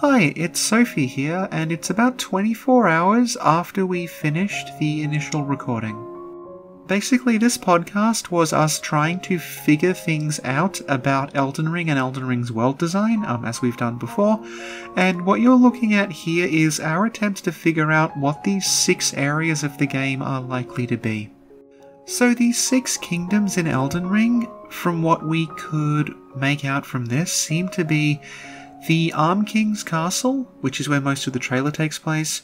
Hi, it's Sophie here, and it's about 24 hours after we finished the initial recording. Basically, this podcast was us trying to figure things out about Elden Ring and Elden Ring's world design, as we've done before, and what you're looking at here is our attempt to figure out what these 6 areas of the game are likely to be. So these 6 kingdoms in Elden Ring, from what we could make out from this, seem to be the Arm King's Castle, which is where most of the trailer takes place,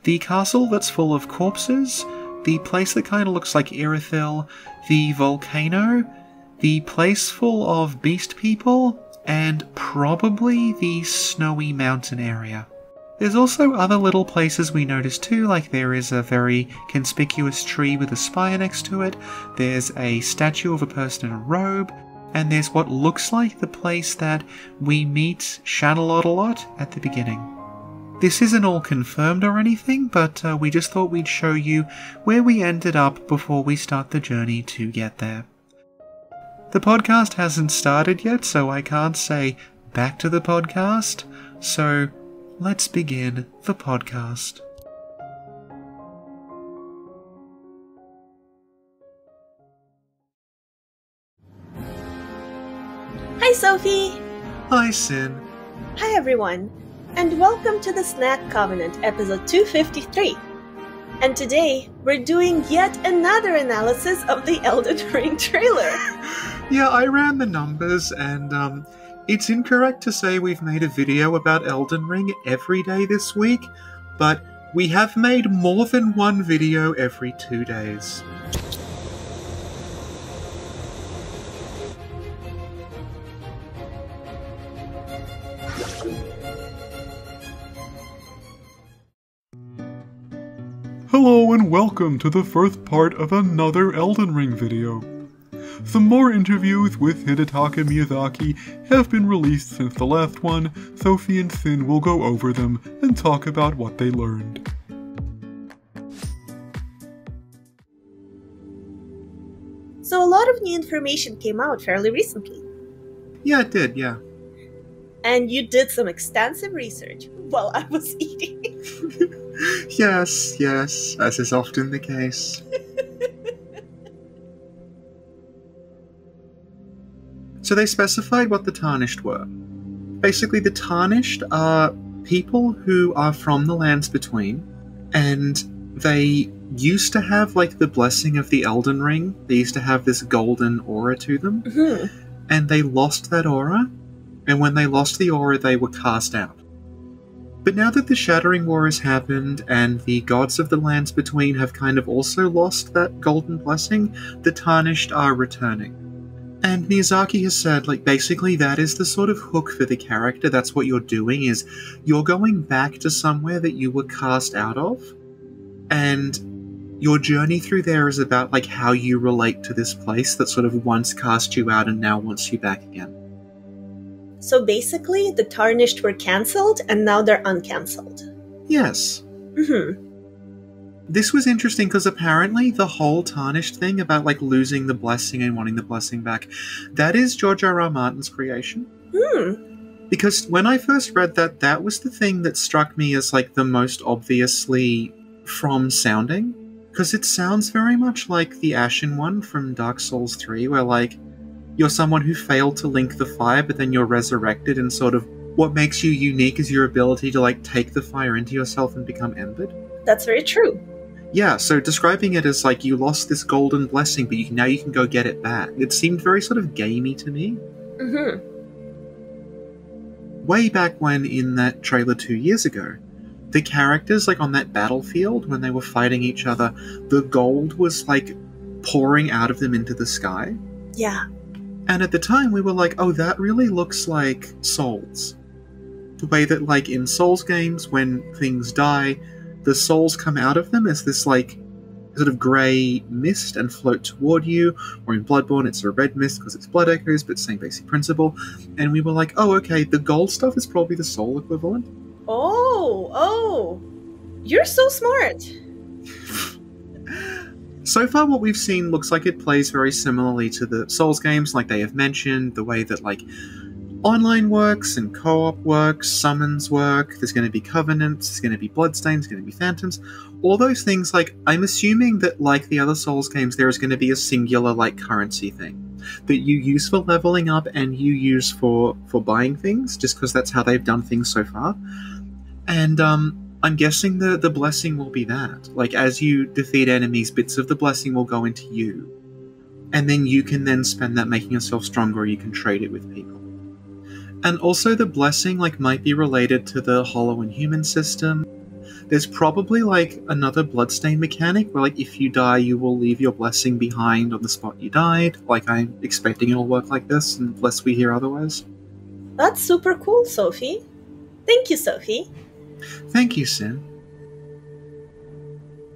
the castle that's full of corpses, the place that kind of looks like Irithyll, the volcano, the place full of beast people, and probably the snowy mountain area. There's also other little places we noticed too, like there is a very conspicuous tree with a spire next to it, there's a statue of a person in a robe, and there's what looks like the place that we meet Shadowlord a lot at the beginning. This isn't all confirmed or anything, but we just thought we'd show you where we ended up before we start the journey to get there. The podcast hasn't started yet, so I can't say back to the podcast, so let's begin the podcast. Hi Sophie! Hi Sin. Hi everyone, and welcome to the Snack Covenant episode 253. And today, we're doing yet another analysis of the Elden Ring trailer. Yeah, I ran the numbers and it's incorrect to say we've made a video about Elden Ring every day this week, but we have made more than one video every 2 days. Hello and welcome to the first part of another Elden Ring video. Some more interviews with Hidetaka Miyazaki have been released since the last one. Sophie and Sin will go over them and talk about what they learned. So a lot of new information came out fairly recently. Yeah, it did, yeah. And you did some extensive research while I was eating. Yes, as is often the case. So they specified what the Tarnished were. Basically, the Tarnished are people who are from the Lands Between, and they used to have, like, the blessing of the Elden Ring. They used to have this golden aura to them, and they lost that aura, and when they lost the aura, they were cast out. But now that the Shattering War has happened, and the gods of the Lands Between have kind of also lost that golden blessing, the Tarnished are returning. And Miyazaki has said, like, basically that is the sort of hook for the character. That's what you're doing, is you're going back to somewhere that you were cast out of, and your journey through there is about, like, how you relate to this place that sort of once cast you out and now wants you back again. So basically, the Tarnished were cancelled, and now they're uncancelled. Yes. This was interesting because apparently the whole Tarnished thing about, like, losing the blessing and wanting the blessing back, that is George R.R. Martin's creation. Because when I first read that, that was the thing that struck me as, like, the most obviously from sounding. Because it sounds very much like the Ashen one from Dark Souls 3, where, like, you're someone who failed to link the fire, but then you're resurrected, and sort of what makes you unique is your ability to, like, take the fire into yourself and become embered. That's very true. Yeah, so describing it as, like, you lost this golden blessing, but now you can go get it back. It seemed very sort of gamey to me. Way back when, in that trailer 2 years ago, the characters, like, on that battlefield, when they were fighting each other, the gold was, like, pouring out of them into the sky. Yeah. And at the time, we were like, oh, that really looks like Souls. The way that, like, in Souls games, when things die, the souls come out of them as this, like, sort of grey mist and float toward you. Or in Bloodborne, it's a red mist because it's blood echoes, but same basic principle. And we were like, oh, okay, the gold stuff is probably the soul equivalent. Oh, you're so smart. So far what we've seen looks like it plays very similarly to the Souls games, like they have mentioned, the way that, like, online works and co-op works, summons work, there's going to be covenants, there's going to be bloodstains, there's going to be phantoms, all those things. Like, I'm assuming that, like the other Souls games, there is going to be a singular, like, currency thing that you use for leveling up and you use for buying things, just because that's how they've done things so far. And I'm guessing the blessing will be that. Like, as you defeat enemies, bits of the blessing will go into you, and then you can then spend that making yourself stronger, or you can trade it with people. And also the blessing, like, might be related to the Hollow and Human system. There's probably, like, another bloodstain mechanic where, like, if you die, you will leave your blessing behind on the spot you died. Like, I'm expecting it'll work like this, unless we hear otherwise. That's super cool, Sophie. Thank you, Sophie. Thank you, Sin.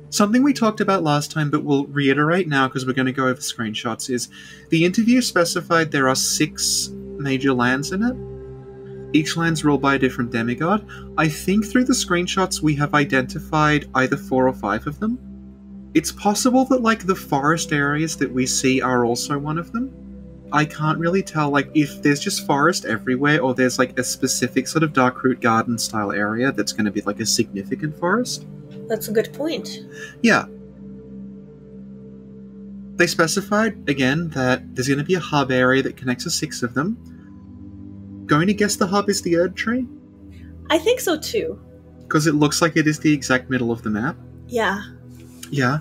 Something we talked about last time, but we'll reiterate now because we're going to go over screenshots, is the interview specified there are 6 major lands in it. Each land's ruled by a different demigod. I think through the screenshots we have identified either 4 or 5 of them. It's possible that, like, the forest areas that we see are also one of them. I can't really tell, like, if there's just forest everywhere or there's, like, a specific sort of Darkroot Garden style area that's going to be, like, a significant forest. That's a good point. Yeah. They specified, again, that there's going to be a hub area that connects the 6 of them. Going to guess the hub is the Erd Tree? I think so too. Because it looks like it is the exact middle of the map. Yeah. Yeah.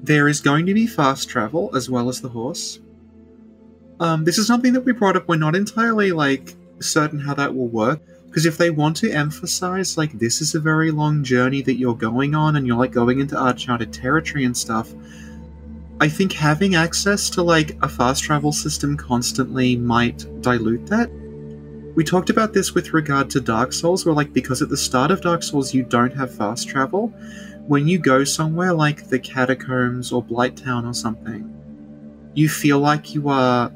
There is going to be fast travel, as well as the horse. This is something that we brought up. We're not entirely, like, certain how that will work. Because if they want to emphasize, like, this is a very long journey that you're going on, and you're, like, going into uncharted territory and stuff, I think having access to, like, a fast travel system constantly might dilute that. We talked about this with regard to Dark Souls, where, like, because at the start of Dark Souls you don't have fast travel, when you go somewhere like the Catacombs or Blighttown or something, you feel like you are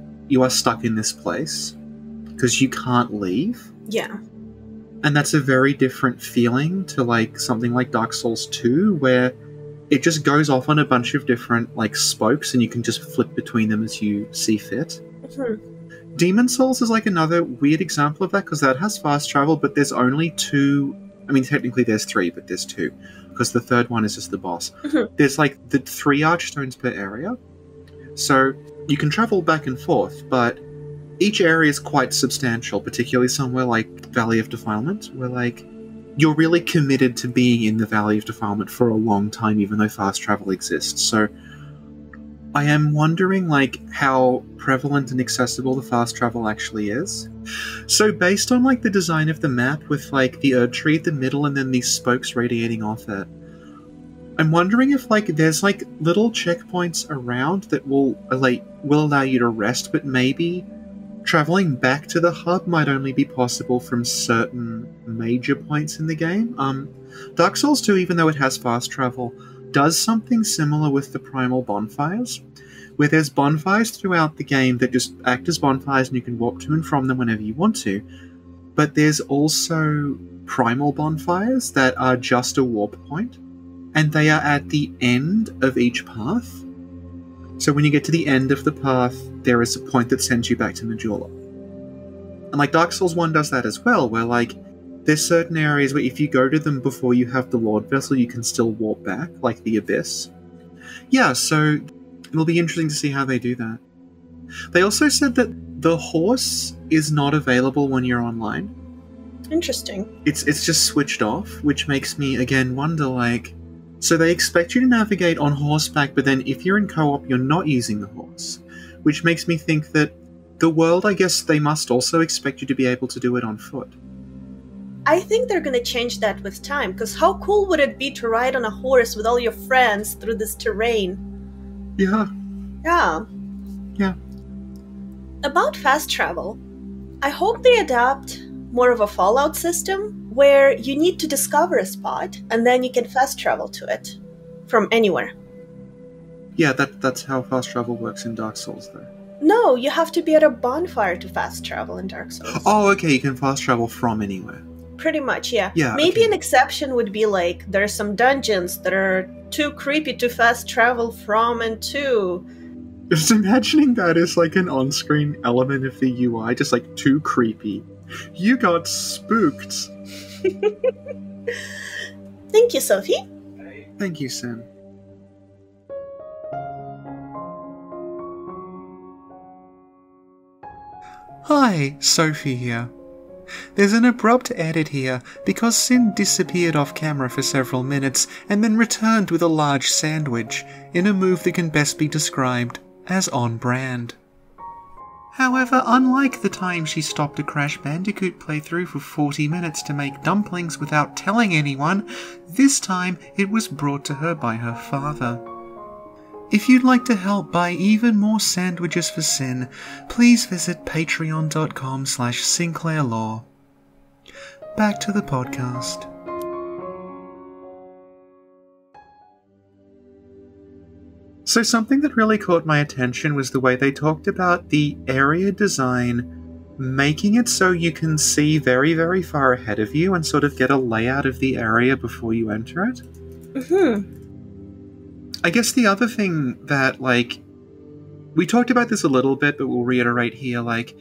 stuck in this place, because you can't leave. Yeah. And that's a very different feeling to, like, something like Dark Souls 2, where it just goes off on a bunch of different, like, spokes, and you can just flip between them as you see fit. Mm-hmm. Demon Souls is, like, another weird example of that, because that has fast travel, but there's only 2... I mean, technically there's 3, but there's 2, because the third one is just the boss. Mm-hmm. There's, like, the 3 archstones per area, so you can travel back and forth, but each area is quite substantial, particularly somewhere like Valley of Defilement, where, like, you're really committed to being in the Valley of Defilement for a long time, even though fast travel exists. So I am wondering, like, how prevalent and accessible the fast travel actually is. So based on, like, the design of the map with, like, the Erd Tree at the middle and then these spokes radiating off it, I'm wondering if, like, there's, like, little checkpoints around that will allow you to rest, but maybe traveling back to the hub might only be possible from certain major points in the game. Dark Souls 2, even though it has fast travel, does something similar with the primal bonfires, where there's bonfires throughout the game that just act as bonfires and you can walk to and from them whenever you want to, but there's also primal bonfires that are just a warp point, and they are at the end of each path. So when you get to the end of the path, there is a point that sends you back to Majula. And, like, Dark Souls 1 does that as well, where, like, there's certain areas where if you go to them before you have the Lord Vessel, you can still warp back, like the Abyss. Yeah, so it'll be interesting to see how they do that. They also said that the horse is not available when you're online. Interesting. It's just switched off, which makes me, again, wonder, like, so they expect you to navigate on horseback, but then if you're in co-op, you're not using the horse. Which makes me think that the world, I guess, they must also expect you to be able to do it on foot. I think they're gonna change that with time, because how cool would it be to ride on a horse with all your friends through this terrain? Yeah. Yeah. Yeah. About fast travel, I hope they adapt more of a Fallout system, where you need to discover a spot, and then you can fast travel to it from anywhere. Yeah, that's how fast travel works in Dark Souls, though. No, you have to be at a bonfire to fast travel in Dark Souls. Oh, okay, you can fast travel from anywhere. Pretty much, yeah. okay. Maybe an exception would be, like, there are some dungeons that are too creepy to fast travel from and to. Just imagining that as like an on-screen element of the UI, just like too creepy. You got spooked. Thank you, Sophie. Thank you, Sim. Hi, Sophie here. There's an abrupt edit here because Sin disappeared off camera for several minutes and then returned with a large sandwich in a move that can best be described as on brand. However, unlike the time she stopped a Crash Bandicoot playthrough for 40 minutes to make dumplings without telling anyone, this time it was brought to her by her father. If you'd like to help buy even more sandwiches for Sin, please visit patreon.com/SinclairLaw. Back to the podcast. So something that really caught my attention was the way they talked about the area design, making it so you can see very, very far ahead of you and sort of get a layout of the area before you enter it. Mm-hmm. I guess the other thing that, like, we talked about this a little bit, but we'll reiterate here, like,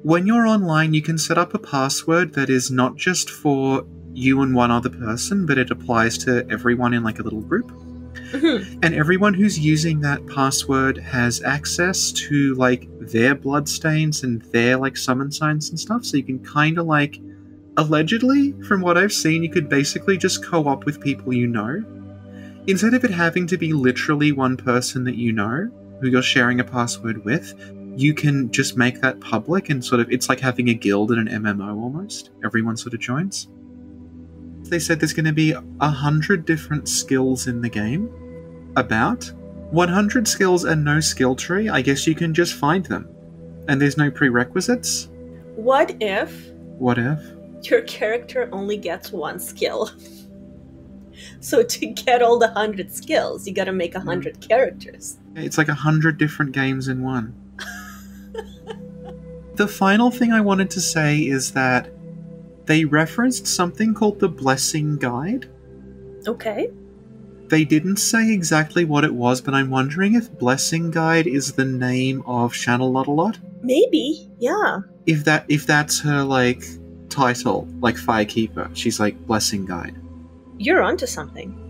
when you're online, you can set up a password that is not just for you and one other person, but it applies to everyone in, like, a little group. Mm-hmm. And everyone who's using that password has access to, like, their bloodstains and their, like, summon signs and stuff, so you can kind of, like, allegedly, from what I've seen, you could basically just co-op with people you know. Instead of it having to be literally one person that you know, who you're sharing a password with, you can just make that public and sort of, it's like having a guild in an MMO almost. Everyone sort of joins. They said there's going to be 100 different skills in the game. About 100 skills and no skill tree. I guess you can just find them. And there's no prerequisites. What if What if? your character only gets one skill? So to get all the 100 skills, you gotta make 100 characters. It's like 100 different games in one. The final thing I wanted to say is that they referenced something called the Blessing Guide. Okay. They didn't say exactly what it was, but I'm wondering if Blessing Guide is the name of Shanalot. Maybe, yeah. If that's her, like, title, like Firekeeper. She's like Blessing Guide. You're onto something.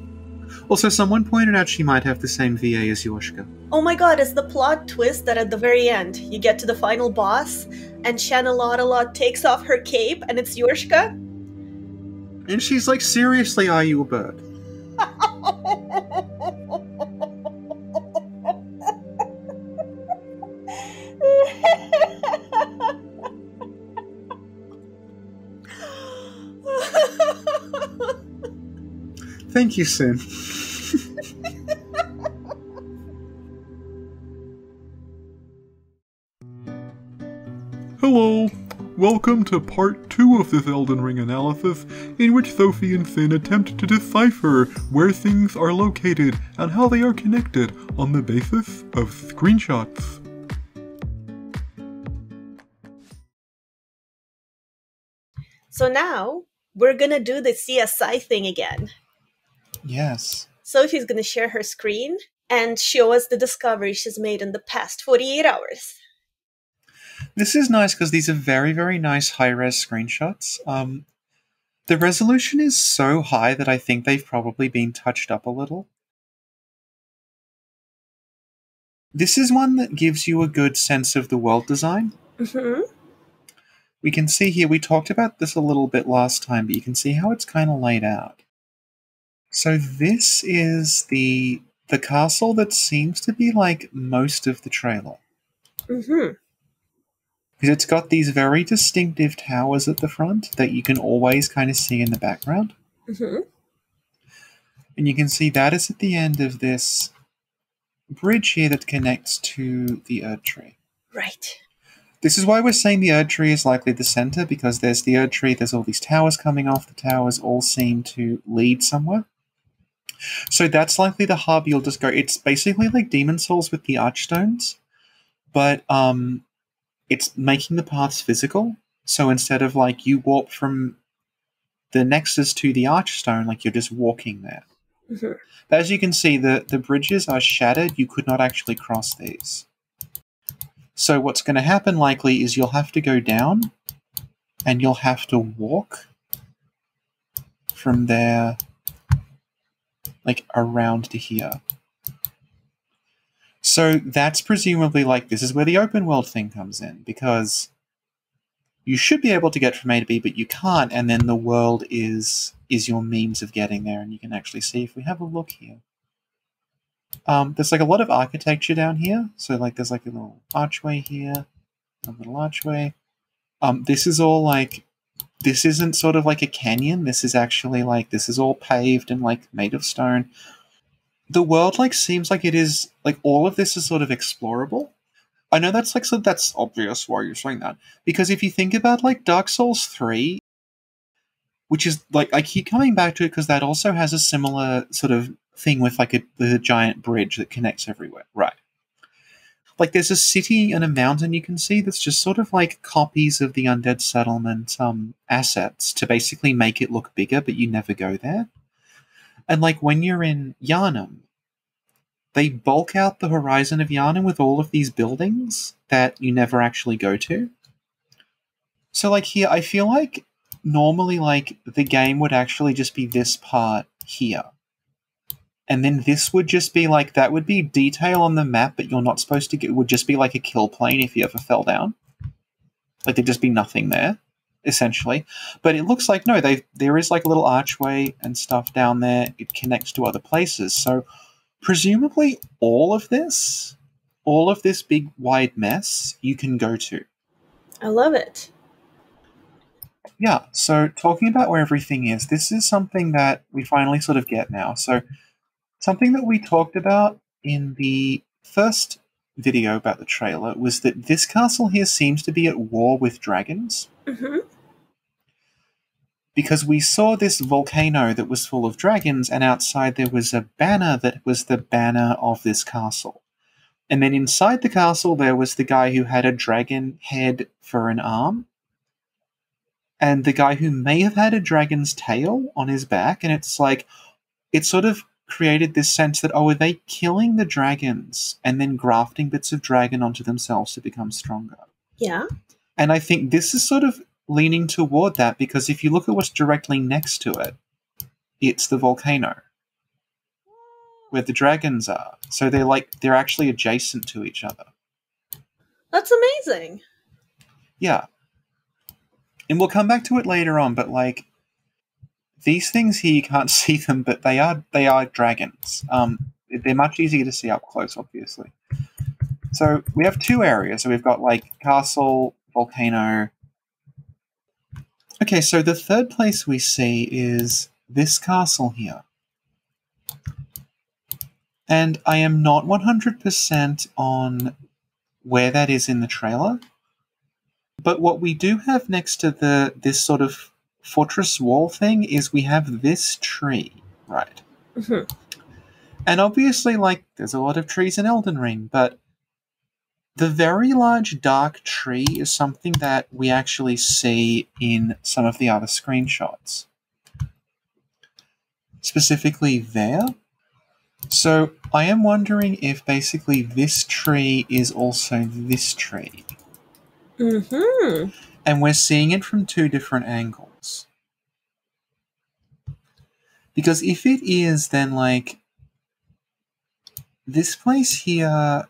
Also, someone pointed out she might have the same VA as Yoshka. Oh my god, it's the plot twist that at the very end, you get to the final boss, and Shanalot takes off her cape, and it's Yorshka. And she's like, seriously, are you a bird? Thank you, Sin. Hello! Welcome to part 2 of this Elden Ring analysis, in which Sophie and Sin attempt to decipher where things are located and how they are connected on the basis of screenshots. So now, we're gonna do the CSI thing again. Yes. Sophie's gonna share her screen and show us the discovery she's made in the past 48 hours. This is nice because these are very, very nice high-res screenshots. The resolution is so high that I think they've probably been touched up a little. This is one that gives you a good sense of the world design. Mm-hmm. We can see here, we talked about this a little bit last time, but you can see how it's kind of laid out. So this is the castle that seems to be like most of the trailer. Mm-hmm. Because it's got these very distinctive towers at the front that you can always kind of see in the background. Mm-hmm. And you can see that is at the end of this bridge here that connects to the Erd Tree. Right. This is why we're saying the Erd Tree is likely the center, because there's the Erd Tree, there's all these towers coming off. The towers all seem to lead somewhere. So that's likely the hub you'll just go. It's basically like Demon Souls with the Archstones, but it's making the paths physical. So instead of like you warp from the Nexus to the Archstone, like you're just walking there. Mhm. But as you can see, the bridges are shattered. You could not actually cross these. So what's going to happen likely is you'll have to go down and you'll have to walk from there, like, around to here. So that's presumably, like, this is where the open world thing comes in, because you should be able to get from A to B, but you can't, and then the world is your means of getting there, and you can actually see if we have a look here. There's, like, a lot of architecture down here. So, like, there's, like, a little archway here, a little archway. This is all, like, this isn't sort of like a canyon. This is actually, like, this is all paved and, like, made of stone. The world, like, seems like it is, like, all of this is sort of explorable. I know that's, like, so that's obvious why you're saying that. Because if you think about, like, Dark Souls 3, which is, like, I keep coming back to it because that also has a similar sort of thing with, like, the giant bridge that connects everywhere. Right. Like, there's a city and a mountain you can see that's just sort of like copies of the Undead Settlement assets to basically make it look bigger, but you never go there. And, like, when you're in Yharnam, they bulk out the horizon of Yharnam with all of these buildings that you never actually go to. So, like, here, I feel like normally, like, the game would actually just be this part here. And then this would just be, like, that would be detail on the map, but you're not supposed to get, it would just be like a kill plane if you ever fell down. Like, there'd just be nothing there, essentially. But it looks like, no, there is, like, a little archway and stuff down there. It connects to other places. So, presumably, all of this big, wide mess, you can go to. I love it. Yeah, so talking about where everything is, this is something that we finally sort of get now. So, something that we talked about in the first video about the trailer was that this castle here seems to be at war with dragons. Mm-hmm. Because we saw this volcano that was full of dragons, and outside there was a banner that was the banner of this castle. And then inside the castle there was the guy who had a dragon head for an arm, and the guy who may have had a dragon's tail on his back, and it's like, it sort of created this sense that, oh, are they killing the dragons and then grafting bits of dragon onto themselves to become stronger? Yeah. And I think this is sort of leaning toward that, because if you look at what's directly next to it, it's the volcano where the dragons are. So they're actually adjacent to each other. That's amazing. Yeah. And we'll come back to it later on, but, like, these things here, you can't see them, but they are dragons. They're much easier to see up close, obviously. So we have two areas. So we've got, like, castle, volcano. Okay, so the third place we see is this castle here. And I am not 100% on where that is in the trailer. But what we do have next to this sort of fortress wall thing is we have this tree, right? Mm-hmm. And obviously, like, there's a lot of trees in Elden Ring, but the very large dark tree is something that we actually see in some of the other screenshots. Specifically there. So I am wondering if basically this tree is also this tree. Mm-hmm. And we're seeing it from two different angles. Because if it is, then, like, this place here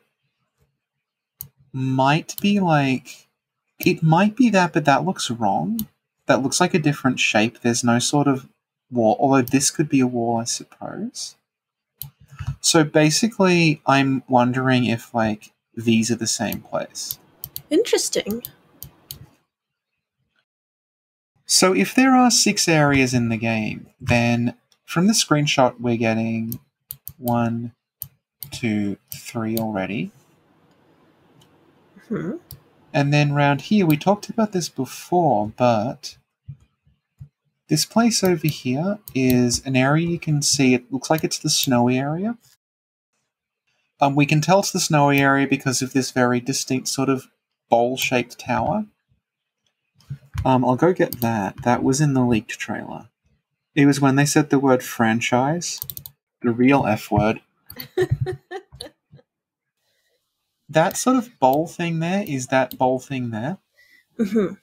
might be, like, it might be that, but that looks wrong. That looks like a different shape. There's no sort of wall, although this could be a wall, I suppose. So basically, I'm wondering if, like, these are the same place. Interesting. So if there are 6 areas in the game, then from the screenshot we're getting 1, 2, 3 already. Hmm. And then round here, we talked about this before, but this place over here is an area you can see. It looks like it's the snowy area. We can tell it's the snowy area because of this very distinct sort of bowl-shaped tower. I'll go get that. That was in the leaked trailer. It was when they said the word franchise. The real F word. That sort of bowl thing there is that bowl thing there. Mm-hmm.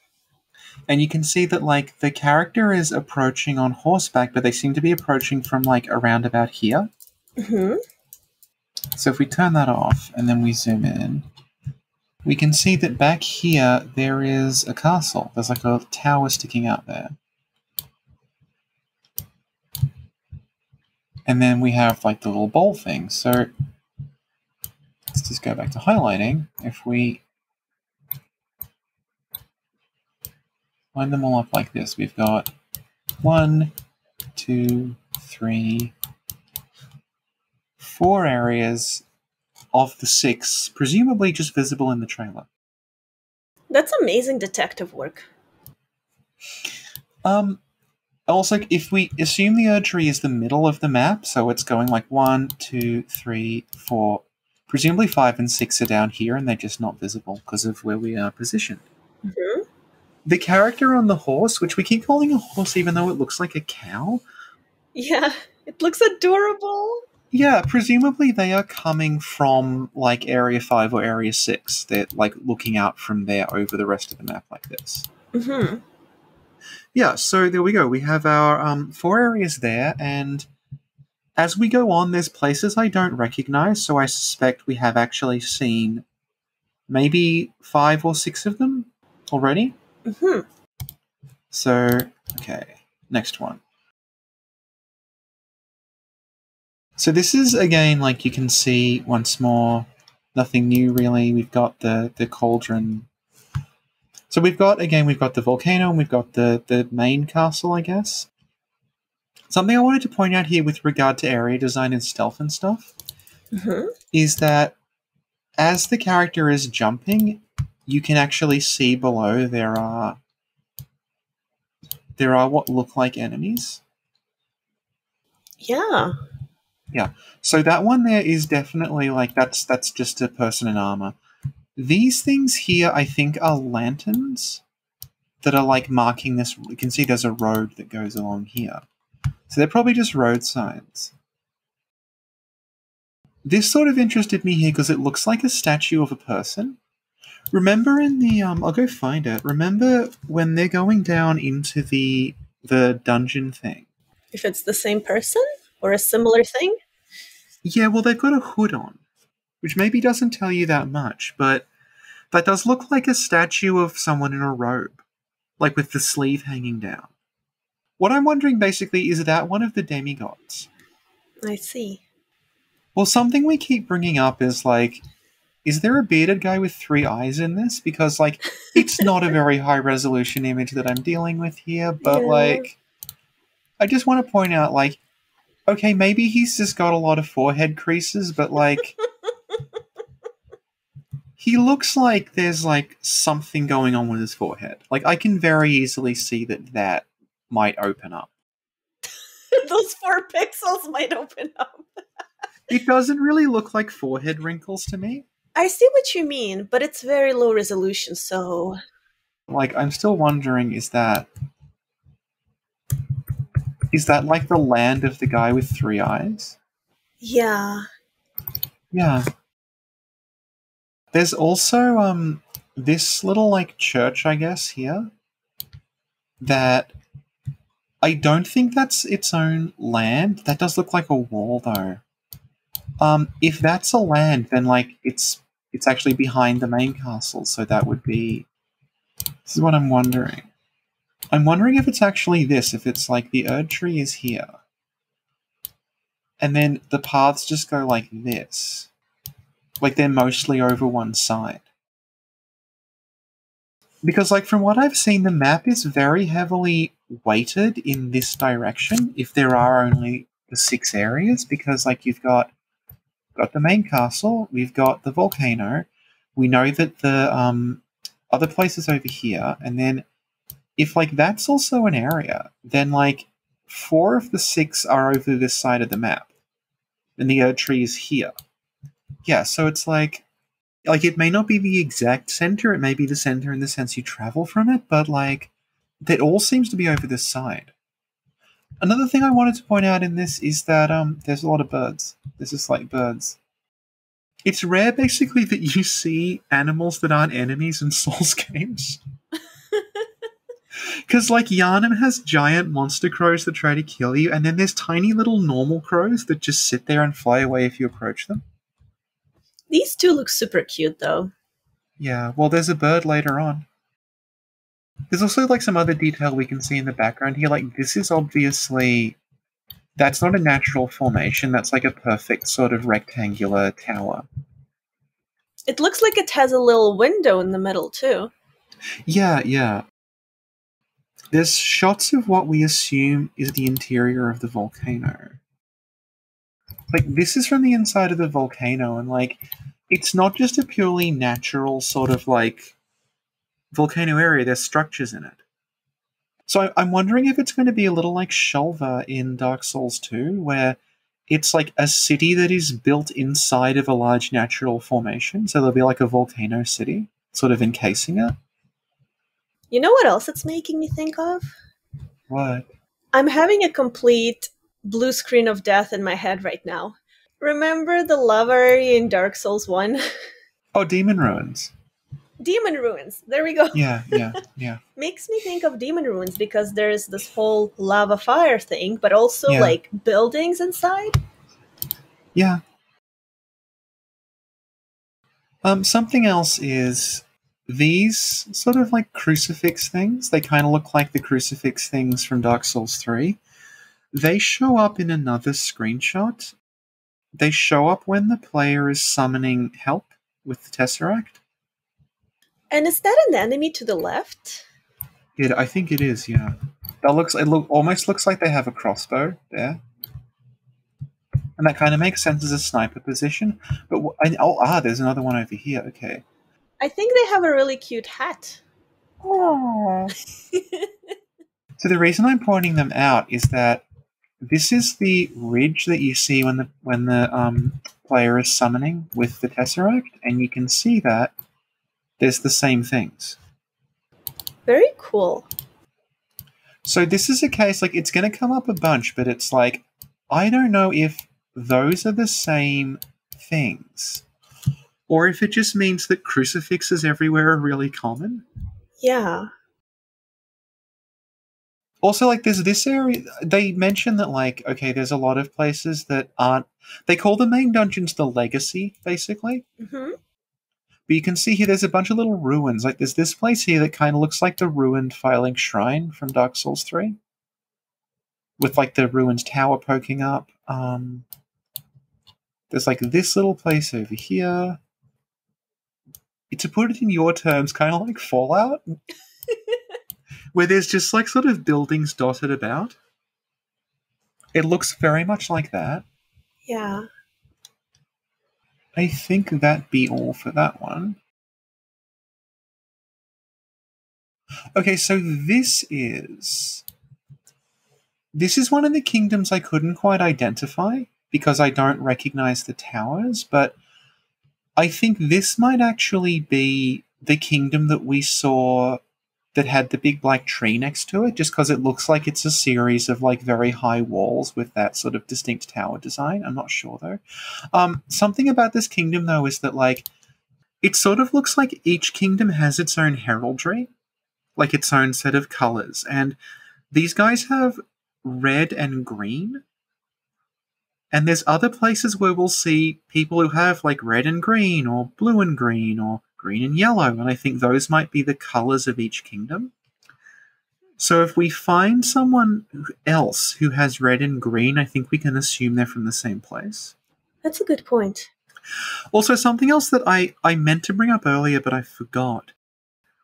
And you can see that, like, the character is approaching on horseback, but they seem to be approaching from, like, around about here. Mm-hmm. So if we turn that off and then we zoom in, we can see that back here there is a castle. There's, like, a tower sticking out there. And then we have, like, the little bowl thing. So let's just go back to highlighting. If we line them all up like this, we've got 1, 2, 3, 4 areas of the 6, presumably just visible in the trailer. That's amazing detective work. Also, if we assume the Erd Tree is the middle of the map, so it's going like 1, 2, 3, 4, presumably 5 and 6 are down here, and they're just not visible because of where we are positioned. Mm-hmm. The character on the horse, which we keep calling a horse even though it looks like a cow. Yeah, it looks adorable. Yeah, presumably they are coming from, like, Area 5 or Area 6. They're, like, looking out from there over the rest of the map like this. Mm-hmm. Yeah, so there we go. We have our 4 areas there, and as we go on, there's places I don't recognize, so I suspect we have actually seen maybe 5 or 6 of them already. Mm-hmm. So, okay, next one. So this is, again, like you can see once more, nothing new really. We've got the cauldron. So we've got the volcano and we've got the main castle, I guess. Something I wanted to point out here with regard to area design and stealth and stuff is that as the character is jumping, you can actually see below there are what look like enemies. Yeah. Yeah. So that one there is definitely, like, that's just a person in armor. These things here, I think, are lanterns that are, like, marking this. You can see there's a road that goes along here. So they're probably just road signs. This sort of interested me here because it looks like a statue of a person. Remember in the I'll go find it. Remember when they're going down into the dungeon thing? If it's the same person or a similar thing? Yeah, well, they've got a hood on, which maybe doesn't tell you that much, but that does look like a statue of someone in a robe, like with the sleeve hanging down. What I'm wondering, basically, is that one of the demigods? I see. Well, something we keep bringing up is, like, is there a bearded guy with 3 eyes in this? Because, like, it's not a very high-resolution image that I'm dealing with here, but, Yeah. like, I just want to point out, like, okay, maybe he's just got a lot of forehead creases, but, like, he looks like there's, like, something going on with his forehead. Like, I can very easily see that might open up. Those 4 pixels might open up. It doesn't really look like forehead wrinkles to me. I see what you mean, but it's very low resolution, so... Like, I'm still wondering, is that like the land of the guy with 3 eyes? Yeah. Yeah. There's also this little, like, church, I guess, here that I don't think that's its own land. That does look like a wall, though. If that's a land, then, like, it's actually behind the main castle, so that would be... This is what I'm wondering. I'm wondering if it's actually this, if it's like the Erd Tree is here. And then the paths just go like this. Like they're mostly over one side. Because, like, from what I've seen, the map is very heavily weighted in this direction if there are only the 6 areas, because, like, you've got the main castle, we've got the volcano, we know that the other place is over here, and then if, like, that's also an area, then, like, 4 of the 6 are over this side of the map, and the Erd Tree is here. Yeah, so it's like it may not be the exact center, it may be the center in the sense you travel from it, but, like, that all seems to be over this side. Another thing I wanted to point out in this is that there's a lot of birds. There's just like birds. It's rare, basically, that you see animals that aren't enemies in Souls games. Because, like, Yharnam has giant monster crows that try to kill you, and then there's tiny little normal crows that just sit there and fly away if you approach them. These two look super cute, though. Yeah, well, there's a bird later on. There's also, like, some other detail we can see in the background here. Like, this is obviously... That's not a natural formation. That's, like, a perfect sort of rectangular tower. It looks like it has a little window in the middle, too. Yeah. There's shots of what we assume is the interior of the volcano. Like, this is from the inside of the volcano, and, like, it's not just a purely natural sort of, like, volcano area. There's structures in it. So I'm wondering if it's going to be a little like Shulva in Dark Souls 2, where it's like a city that is built inside of a large natural formation. So there'll be like a volcano city sort of encasing it. You know what else it's making me think of? What? I'm having a complete blue screen of death in my head right now. Remember the lava area in Dark Souls 1? Oh, Demon Ruins. Demon Ruins. There we go. Yeah. Makes me think of Demon Ruins because there's this whole lava fire thing, but also like buildings inside. Yeah. Something else is these sort of like crucifix things. They kind of look like the crucifix things from Dark Souls 3. They show up in another screenshot. They show up when the player is summoning help with the Tesseract. And is that an enemy to the left? I think it is, yeah. Almost looks like they have a crossbow there. And that kind of makes sense as a sniper position. But there's another one over here. Okay. I think they have a really cute hat. Oh. So the reason I'm pointing them out is that this is the ridge that you see when the player is summoning with the Tesseract, and you can see that there's the same things. Very cool. So this is a case, like, it's going to come up a bunch, but it's like, I don't know if those are the same things, or if it just means that crucifixes everywhere are really common. Yeah. Also, like, there's this area, they mention that, like, okay, there's a lot of places that aren't, they call the main dungeons the Legacy, basically. Mm-hmm. But you can see here there's a bunch of little ruins. Like, there's this place here that kind of looks like the ruined Filing Shrine from Dark Souls 3. With, like, the ruined tower poking up. There's, like, this little place over here. To put it in your terms, kind of like Fallout. Where there's just, like, sort of buildings dotted about. It looks very much like that. Yeah. I think that'd be all for that one. Okay, so this is one of the kingdoms I couldn't quite identify because I don't recognize the towers, but I think this might actually be the kingdom that we saw that had the big black tree next to it, just because it looks like it's a series of like very high walls with that sort of distinct tower design. I'm not sure though. Something about this kingdom though is that like it sort of looks like each kingdom has its own heraldry, like its own set of colors, and these guys have red and green. And there's other places where we'll see people who have like red and green or blue and green or green and yellow, and I think those might be the colors of each kingdom. So if we find someone else who has red and green, I think we can assume they're from the same place. That's a good point. Also, something else that I meant to bring up earlier, but I forgot.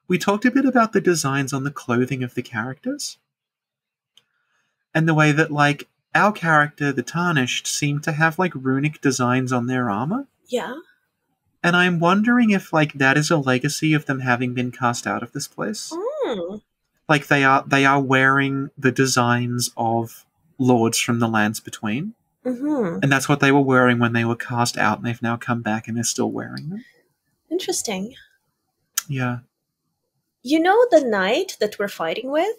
We talked a bit about the designs on the clothing of the characters. And the way that, like, our character, the Tarnished, seem to have, like, runic designs on their armor. Yeah. And I'm wondering if, like, that is a legacy of them having been cast out of this place. Mm. Like, they are wearing the designs of lords from the lands between. Mm-hmm. And that's what they were wearing when they were cast out, and they've now come back and they're still wearing them. Interesting. Yeah. You know the knight that we're fighting with?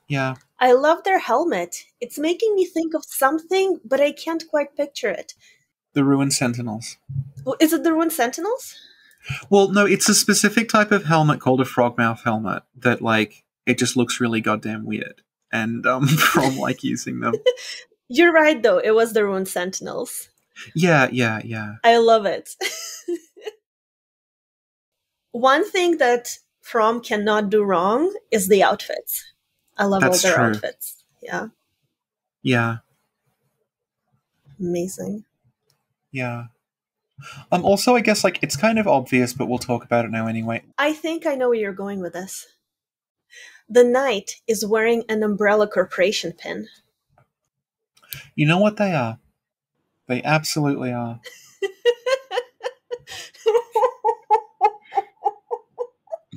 Yeah. I love their helmet. It's making me think of something, but I can't quite picture it. The Ruined Sentinels. Is it the Ruined Sentinels? Well, no, it's a specific type of helmet called a frogmouth helmet that, like, it just looks really goddamn weird. And from, like, using them. You're right, though. It was the Ruined Sentinels. Yeah. I love it. One thing that From cannot do wrong is the outfits. I love That's all their true. outfits. Yeah. Yeah. Amazing. Yeah. Also, I guess, like, it's kind of obvious, but we'll talk about it now anyway. I think I know where you're going with this. The knight is wearing an Umbrella Corporation pin. You know what they are? They absolutely are.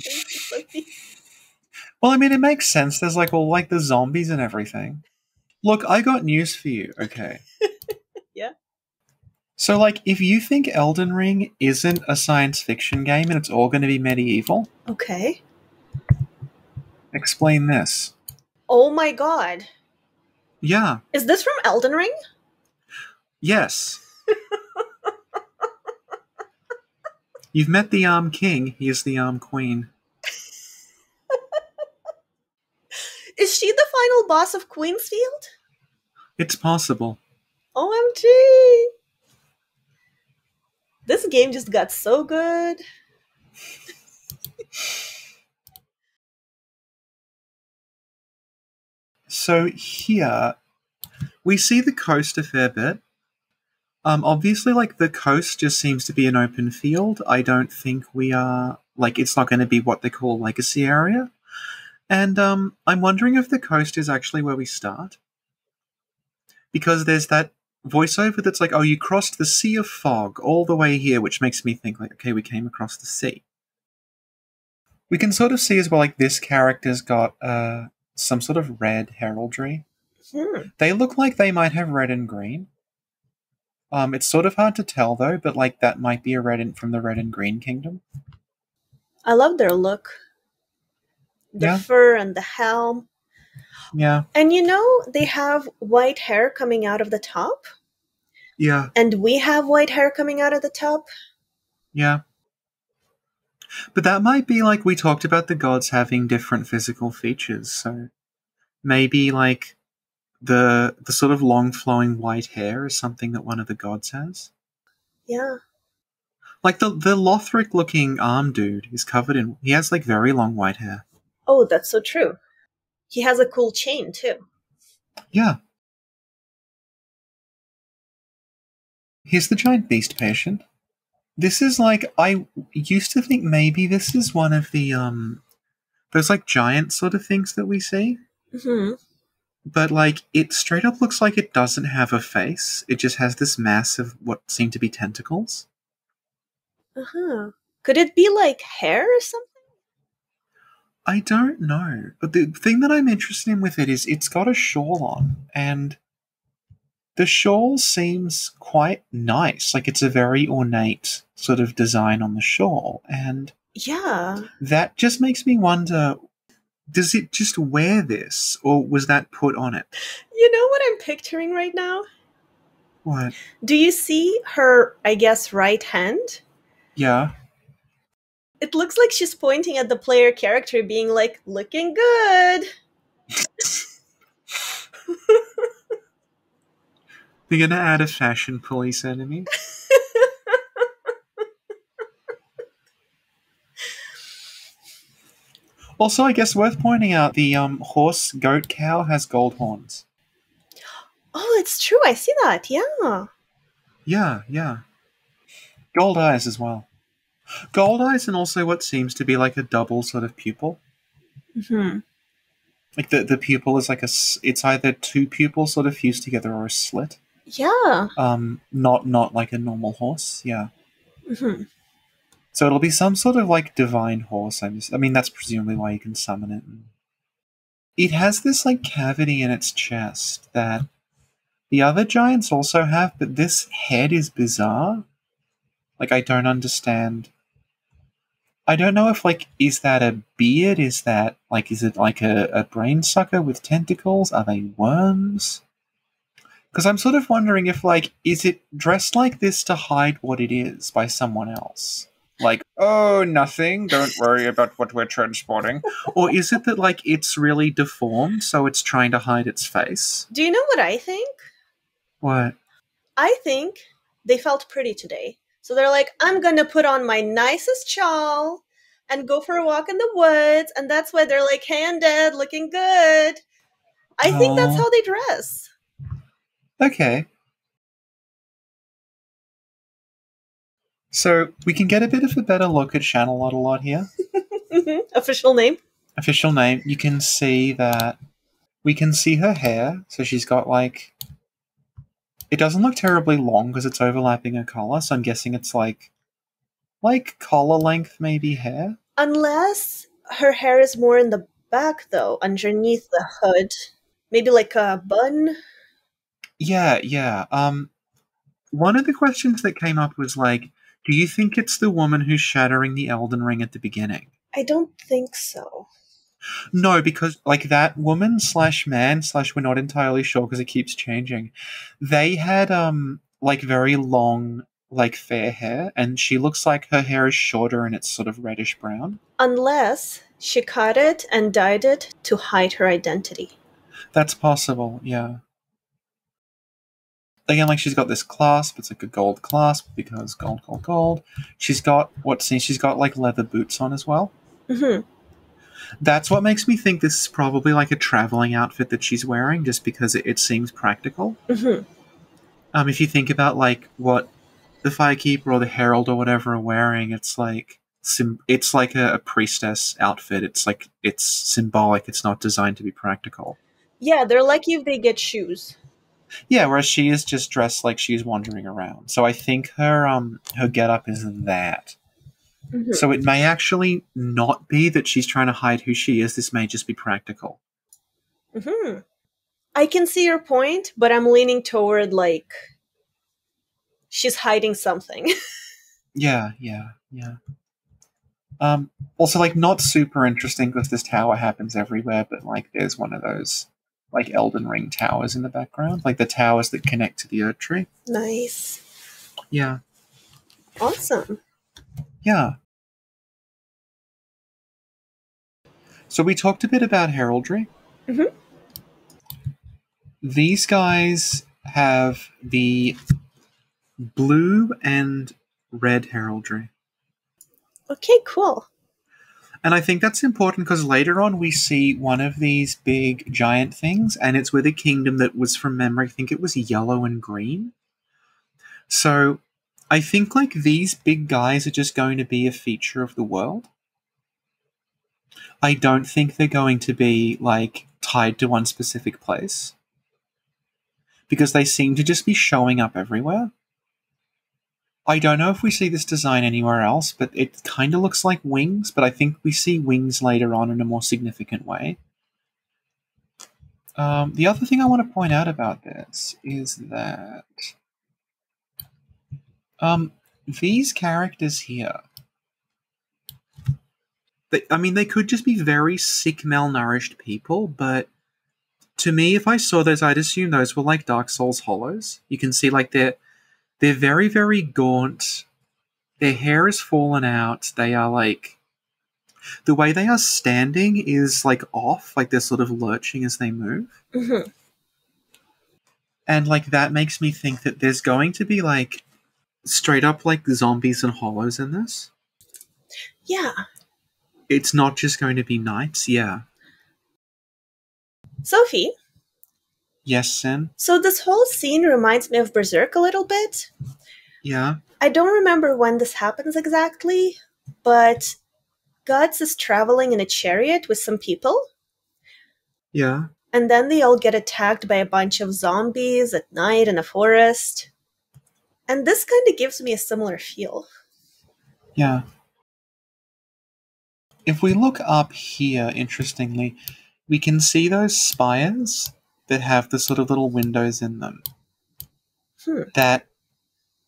Thank you, Sophie. Well, I mean, it makes sense. There's, like, all, like, the zombies and everything. Look, I got news for you, okay? Yeah. So, like, if you think Elden Ring isn't a science fiction game and it's all going to be medieval, Okay. explain this. Oh my god. Yeah. Is this from Elden Ring? Yes. You've met the Arm King. He is the Arm Queen. Is she the final boss of Queensfield? It's possible. OMG! This game just got so good. So here, we see the coast a fair bit. Obviously, like, the coast just seems to be an open field. I don't think we are, like, it's not going to be what they call a legacy area. And I'm wondering if the coast is actually where we start. Because there's that voiceover that's like, oh, you crossed the Sea of Fog all the way here, which makes me think, like, okay, we came across the sea. We can sort of see as well, like, this character's got some sort of red heraldry. They look like they might have red and green. It's sort of hard to tell, though, but, like, that might be a from the Red and Green Kingdom. I love their look. The fur and the helm. Yeah. And you know, they have white hair coming out of the top. Yeah. And we have white hair coming out of the top. Yeah. But that might be, like, we talked about the gods having different physical features, so maybe, like, the sort of long flowing white hair is something that one of the gods has. Yeah. Like, the Lothric looking arm dude is covered in, he has, like, very long white hair. Oh, that's so true. He has a cool chain, too. Yeah. Here's the giant beast patient. This is, like, I used to think maybe this is one of the, those, like, giant sort of things that we see. Mm-hmm. But, like, it straight up looks like it doesn't have a face. It just has this mass of what seem to be tentacles. Uh-huh. Could it be, like, hair or something? I don't know. But the thing that I'm interested in with it is it's got a shawl on, and the shawl seems quite nice. Like, it's a very ornate sort of design on the shawl, and yeah, that just makes me wonder, does it just wear this, or was that put on it? You know what I'm picturing right now? What? Do you see her, I guess, right hand? Yeah. It looks like she's pointing at the player character being like, looking good. They're gonna add a fashion police enemy. Also, I guess worth pointing out, the horse goat cow has gold horns. Oh, it's true. I see that. Yeah. Yeah. Gold eyes as well. Gold eyes and also what seems to be like a double sort of pupil. Mm-hmm. Like the pupil is like it's either two pupils sort of fused together or a slit. Yeah. Not like a normal horse. Yeah. Mm-hmm. So it'll be some sort of like divine horse. I mean, that's presumably why you can summon it. It has this like cavity in its chest that the other giants also have, but this head is bizarre. Like, I don't understand. I don't know if, like, is that a beard? Is it like a brain sucker with tentacles? Are they worms? Because I'm sort of wondering if, like, is it dressed like this to hide what it is by someone else? Like, oh, nothing, don't worry about what we're transporting. Or is it that, like, it's really deformed, so it's trying to hide its face? Do you know what I think? What? I think they felt pretty today. So they're like, I'm gonna put on my nicest shawl and go for a walk in the woods, and that's why they're like, hey, I'm dead, looking good. I think that's how they dress. Okay. So we can get a bit of a better look at Shanalot a lot here. Official name? Official name. You can see that we can see her hair. So she's got, like, it doesn't look terribly long because it's overlapping her collar. So I'm guessing it's like collar length, maybe hair. Unless her hair is more in the back, though, underneath the hood. Maybe like a bun. Yeah. One of the questions that came up was, like, do you think it's the woman who's shattering the Elden Ring at the beginning? I don't think so. No, because, like, that woman / man / we're not entirely sure because it keeps changing. They had, like, very long, like, fair hair, and she looks like her hair is shorter and it's sort of reddish brown. Unless she cut it and dyed it to hide her identity. That's possible, yeah. Again, like, she's got this clasp. It's like a gold clasp because gold. She's got like leather boots on as well. Mm-hmm. That's what makes me think this is probably like a traveling outfit that she's wearing, just because it seems practical. Mm-hmm. If you think about, like, what the Firekeeper or the Herald or whatever are wearing, it's like a priestess outfit. It's symbolic. It's not designed to be practical. Yeah, they're lucky if they get shoes. Yeah, whereas she is just dressed like she's wandering around. So I think her getup is that. Mm-hmm. So it may actually not be that she's trying to hide who she is. This may just be practical. Mm-hmm. I can see your point, but I'm leaning toward, like, she's hiding something. Yeah. Also, like, not super interesting because this tower happens everywhere, but, like, there's one of those, like, Elden Ring towers in the background, like the towers that connect to the Erd Tree. Nice. Yeah. Awesome. Yeah. So we talked a bit about heraldry. Mm-hmm. These guys have the blue and red heraldry. Okay, cool. And I think that's important because later on we see one of these big giant things, and it's with a kingdom that was, from memory, I think it was yellow and green. So I think, like, these big guys are just going to be a feature of the world. I don't think they're going to be, like, tied to one specific place, because they seem to just be showing up everywhere. I don't know if we see this design anywhere else, but it kind of looks like wings, but I think we see wings later on in a more significant way. The other thing I want to point out about this is that these characters here, they could just be very sick, malnourished people, but to me, if I saw those, I'd assume those were like Dark Souls hollows. You can see, like, they're very, very gaunt. Their hair is fallen out. They are, like, the way they are standing is, like, off, like they're sort of lurching as they move. Mm-hmm. And, like, that makes me think that there's going to be, like, straight up, like, zombies and hollows in this. Yeah. It's not just going to be knights, yeah. Sophie? Yes, Sin? So this whole scene reminds me of Berserk a little bit. Yeah. I don't remember when this happens exactly, but Guts is traveling in a chariot with some people. Yeah. And then they all get attacked by a bunch of zombies at night in a forest. And this kind of gives me a similar feel. Yeah. If we look up here, interestingly, we can see those spires that have the sort of little windows in them. That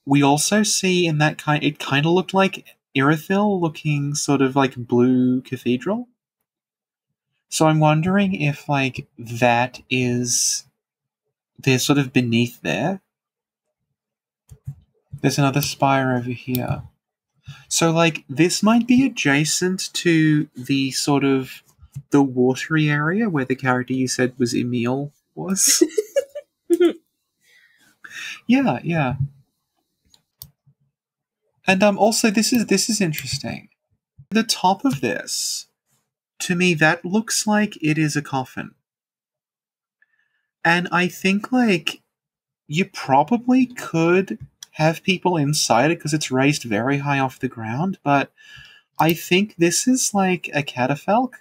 we also see in that it kind of looked like Irithyll-looking sort of like blue cathedral. So I'm wondering if like that is they're sort of beneath there. There's another spire over here. So like this might be adjacent to the sort of the watery area where the character you said was Emil was. Yeah. And also this is interesting. The top of this, to me, that looks like it is a coffin. And I think like you probably could have people inside it because it's raised very high off the ground, but I think this is like a catafalque,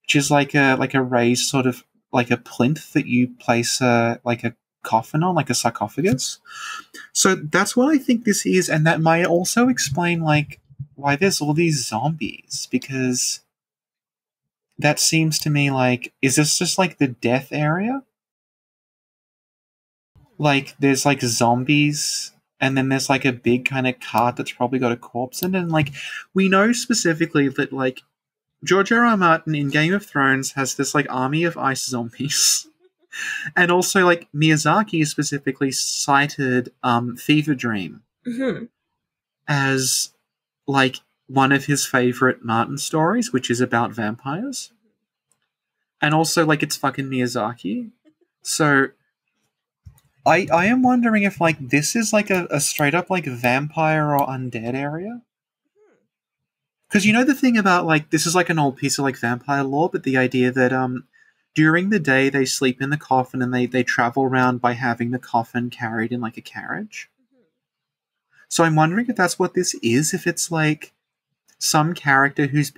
which is like a raised sort of like a plinth that you place like a coffin on, like a sarcophagus. So that's what I think this is, and that might also explain like why there's all these zombies, because that seems to me like, is this just like the death area? Like there's like zombies, and then there's like a big kind of cart that's probably got a corpse in it, and like we know specifically that like George R.R. Martin in Game of Thrones has this like army of ice zombies. And also like Miyazaki specifically cited Fever Dream as like one of his favorite Martin stories, which is about vampires. And also like it's fucking Miyazaki. So I am wondering if like this is like a straight up like vampire or undead area. Because you know the thing about like this is like an old piece of like vampire lore, but the idea that during the day they sleep in the coffin and they travel around by having the coffin carried in like a carriage. So I'm wondering if that's what this is, if it's like some character who's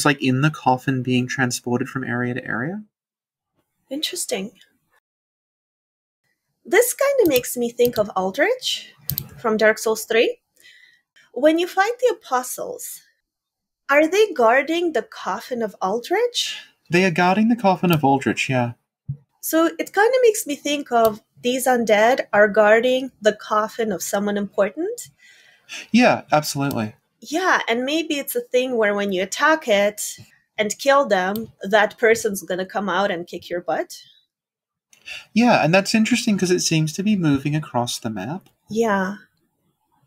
like in the coffin being transported from area to area. Interesting. This kind of makes me think of Aldrich from Dark Souls 3. When you fight the apostles, are they guarding the coffin of Aldrich? They are guarding the coffin of Aldrich, yeah. So it kind of makes me think of these undead are guarding the coffin of someone important. Yeah, absolutely. Yeah, and maybe it's a thing where when you attack it and kill them, that person's going to come out and kick your butt. Yeah, and that's interesting because it seems to be moving across the map. Yeah.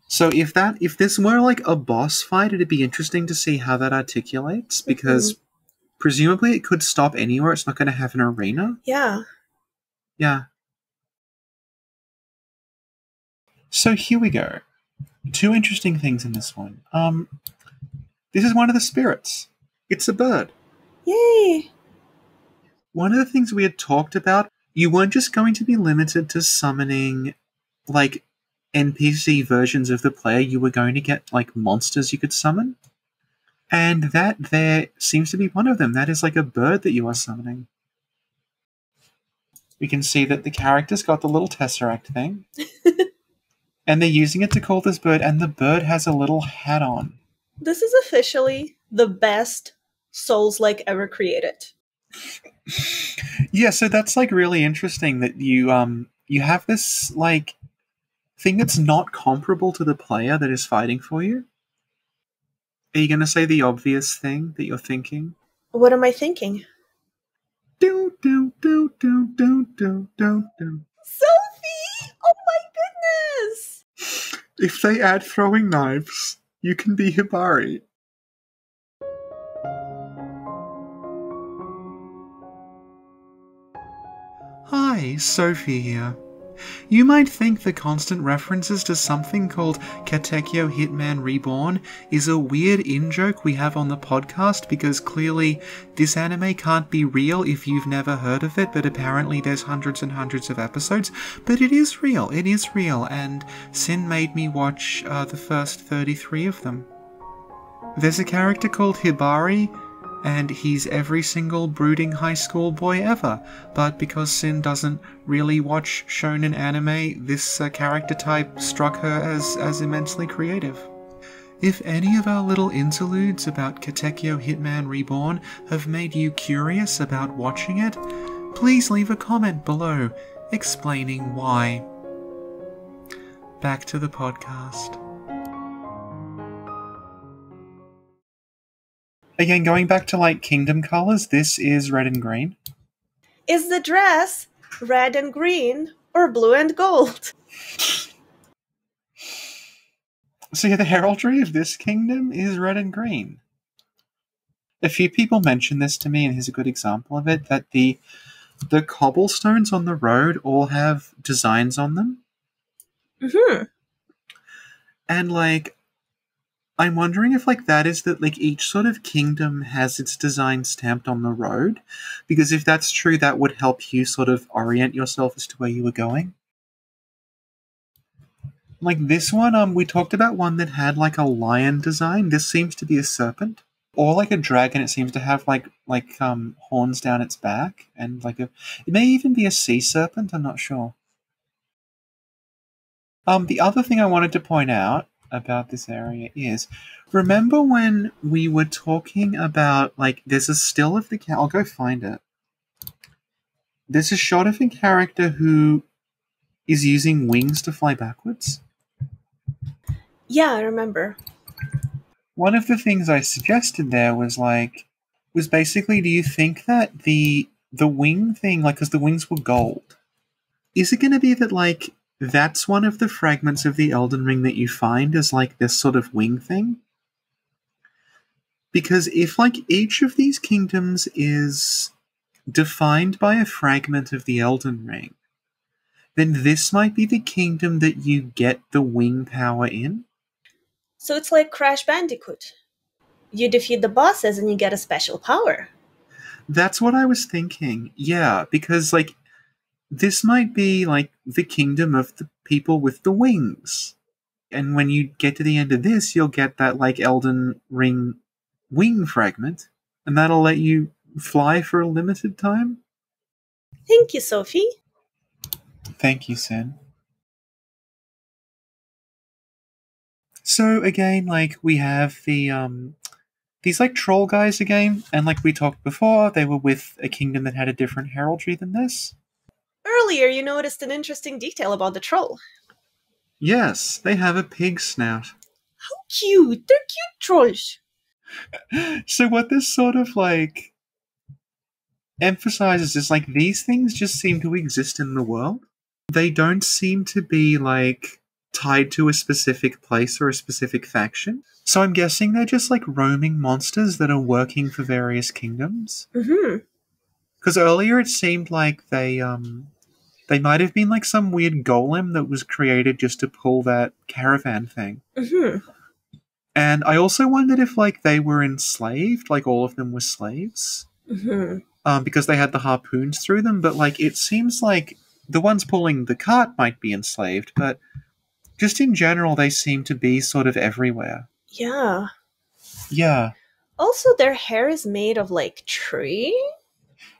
So if this were like a boss fight, it'd be interesting to see how that articulates, because presumably it could stop anywhere. It's not going to have an arena. Yeah. Yeah. So here we go. Two interesting things in this one. This is one of the spirits. It's a bird. Yay! One of the things we had talked about, you weren't just going to be limited to summoning, like, NPC versions of the player. You were going to get, like, monsters you could summon. And that there seems to be one of them. That is like a bird that you are summoning. We can see that the character's got the little tesseract thing. And they're using it to call this bird, and the bird has a little hat on. This is officially the best Souls-like ever created. Yeah, so that's like really interesting that you have this like thing that's not comparable to the player that is fighting for you. Are you going to say the obvious thing that you're thinking? What am I thinking? Do do do do do do do do. Sophie! Oh my goodness! If they add throwing knives, you can be Hibari. Hi, Sophie here. You might think the constant references to something called Katekyo Hitman Reborn is a weird in-joke we have on the podcast because clearly this anime can't be real if you've never heard of it, but apparently there's hundreds and hundreds of episodes. But it is real, and Sin made me watch the first 33 of them. There's a character called Hibari, and he's every single brooding high school boy ever, but because Sin doesn't really watch shonen anime, this character type struck her as immensely creative. If any of our little interludes about Katekyo Hitman Reborn have made you curious about watching it, please leave a comment below explaining why. Back to the podcast. Again, going back to like kingdom colors, this is red and green. Is the dress red and green or blue and gold? So yeah, the heraldry of this kingdom is red and green. A few people mentioned this to me, and here's a good example of it, that the cobblestones on the road all have designs on them. Mm-hmm. And like, I'm wondering if like that is that like each sort of kingdom has its design stamped on the road, because if that's true, that would help you sort of orient yourself as to where you were going. Like this one, we talked about one that had like a lion design. This seems to be a serpent, or like a dragon. It seems to have like horns down its back, and like it may even be a sea serpent. I'm not sure. The other thing I wanted to point out about this area is, remember when we were talking about, like, there's a still of the I'll go find it. There's a shot of a character who is using wings to fly backwards. Yeah, I remember. One of the things I suggested there was basically, do you think that the wing thing, like, because the wings were gold, is it going to be that, like, that's one of the fragments of the Elden Ring that you find as, like, this sort of wing thing? Because if, like, each of these kingdoms is defined by a fragment of the Elden Ring, then this might be the kingdom that you get the wing power in. So it's like Crash Bandicoot. You defeat the bosses and you get a special power. That's what I was thinking. Yeah, because, like, this might be, like, the kingdom of the people with the wings. And when you get to the end of this, you'll get that, like, Elden Ring wing fragment, and that'll let you fly for a limited time. Thank you, Sophie. Thank you, Sin. So, again, like, we have these, like, troll guys again, and like we talked before, they were with a kingdom that had a different heraldry than this. Earlier, you noticed an interesting detail about the troll. Yes, they have a pig snout. How cute! They're cute trolls! So what this sort of, like, emphasizes is, like, these things just seem to exist in the world. They don't seem to be, like, tied to a specific place or a specific faction. So I'm guessing they're just, like, roaming monsters that are working for various kingdoms. Mm-hmm. Because earlier it seemed like they might have been, like, some weird golem that was created just to pull that caravan thing. Mm-hmm. And I also wondered if, like, they were enslaved, like all of them were slaves. Mm-hmm. Because they had the harpoons through them, but, like, it seems like the ones pulling the cart might be enslaved, but just in general, they seem to be sort of everywhere. Yeah. Yeah. Also, their hair is made of, like, tree?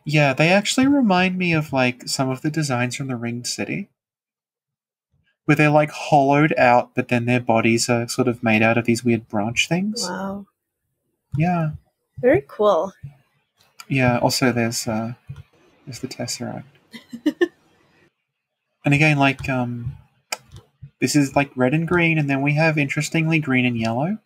Yeah, they actually remind me of, like, some of the designs from the Ringed City, where they're, like, hollowed out, but then their bodies are sort of made out of these weird branch things. Wow. Yeah. Very cool. Yeah, also there's the Tesseract. And again, like, this is, like, red and green, and then we have, interestingly, green and yellow.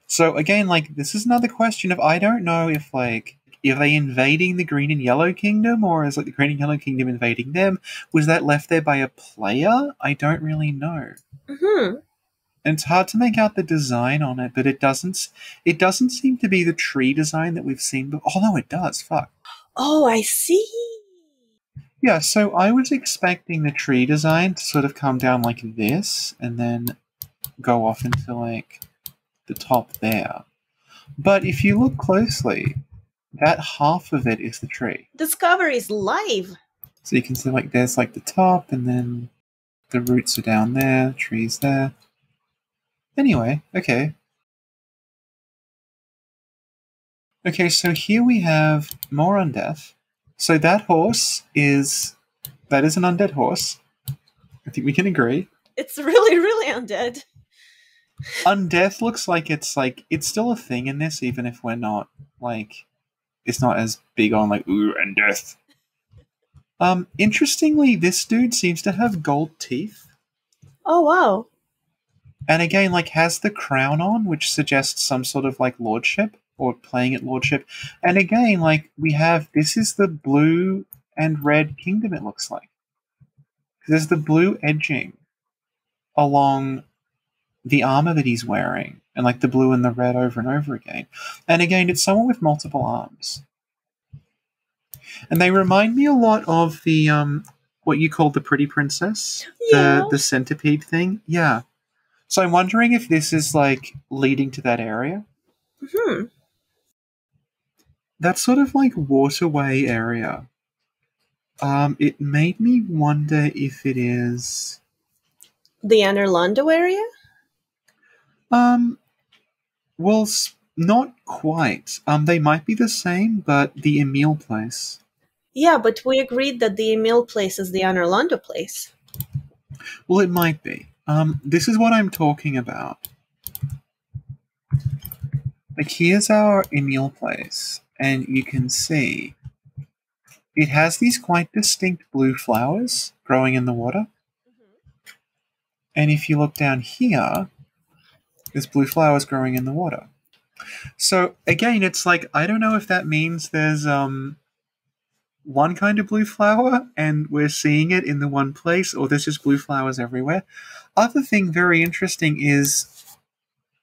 So, again, like, this is another question of, I don't know if, like, are they invading the green and yellow kingdom, or is, like, the green and yellow kingdom invading them? Was that left there by a player? I don't really know. Mm-hmm. And it's hard to make out the design on it, but it doesn't seem to be the tree design that we've seen before. Oh, no, it does. Fuck. Oh, I see. Yeah, so I was expecting the tree design to sort of come down like this, and then go off into, like, the top there. But if you look closely, that half of it is the tree. Discovery is live. So you can see, like, there's, like, the top, and then the roots are down there, the trees there. Anyway, okay. Okay, so here we have more undeath. So that is an undead horse. I think we can agree. It's really, really undead. Undeath looks like it's still a thing in this, even if we're not, like, it's not as big on, like, ooh, undeath. Interestingly, this dude seems to have gold teeth. Oh, wow. And again, like, has the crown on, which suggests some sort of, like, lordship, or playing at lordship. And again, like, we have, this is the blue and red kingdom, it looks like. There's the blue edging along the armor that he's wearing, and, like, the blue and the red over and over again. And again, it's someone with multiple arms. And they remind me a lot of the, what you call the pretty princess. Yeah. The centipede thing. Yeah. So I'm wondering if this is, like, leading to that area. Hmm. That sort of, like, waterway area. It made me wonder if it is... The Anerlondo area? Well, not quite. They might be the same, but the Emile place. Yeah, but we agreed that the Emile place is the Anerlondo place. Well, it might be. This is what I'm talking about. Like, here's our Emile place, and you can see it has these quite distinct blue flowers growing in the water. And if you look down here, there's blue flowers growing in the water. So, again, it's like, I don't know if that means there's one kind of blue flower and we're seeing it in the one place, or there's just blue flowers everywhere. Other thing very interesting is,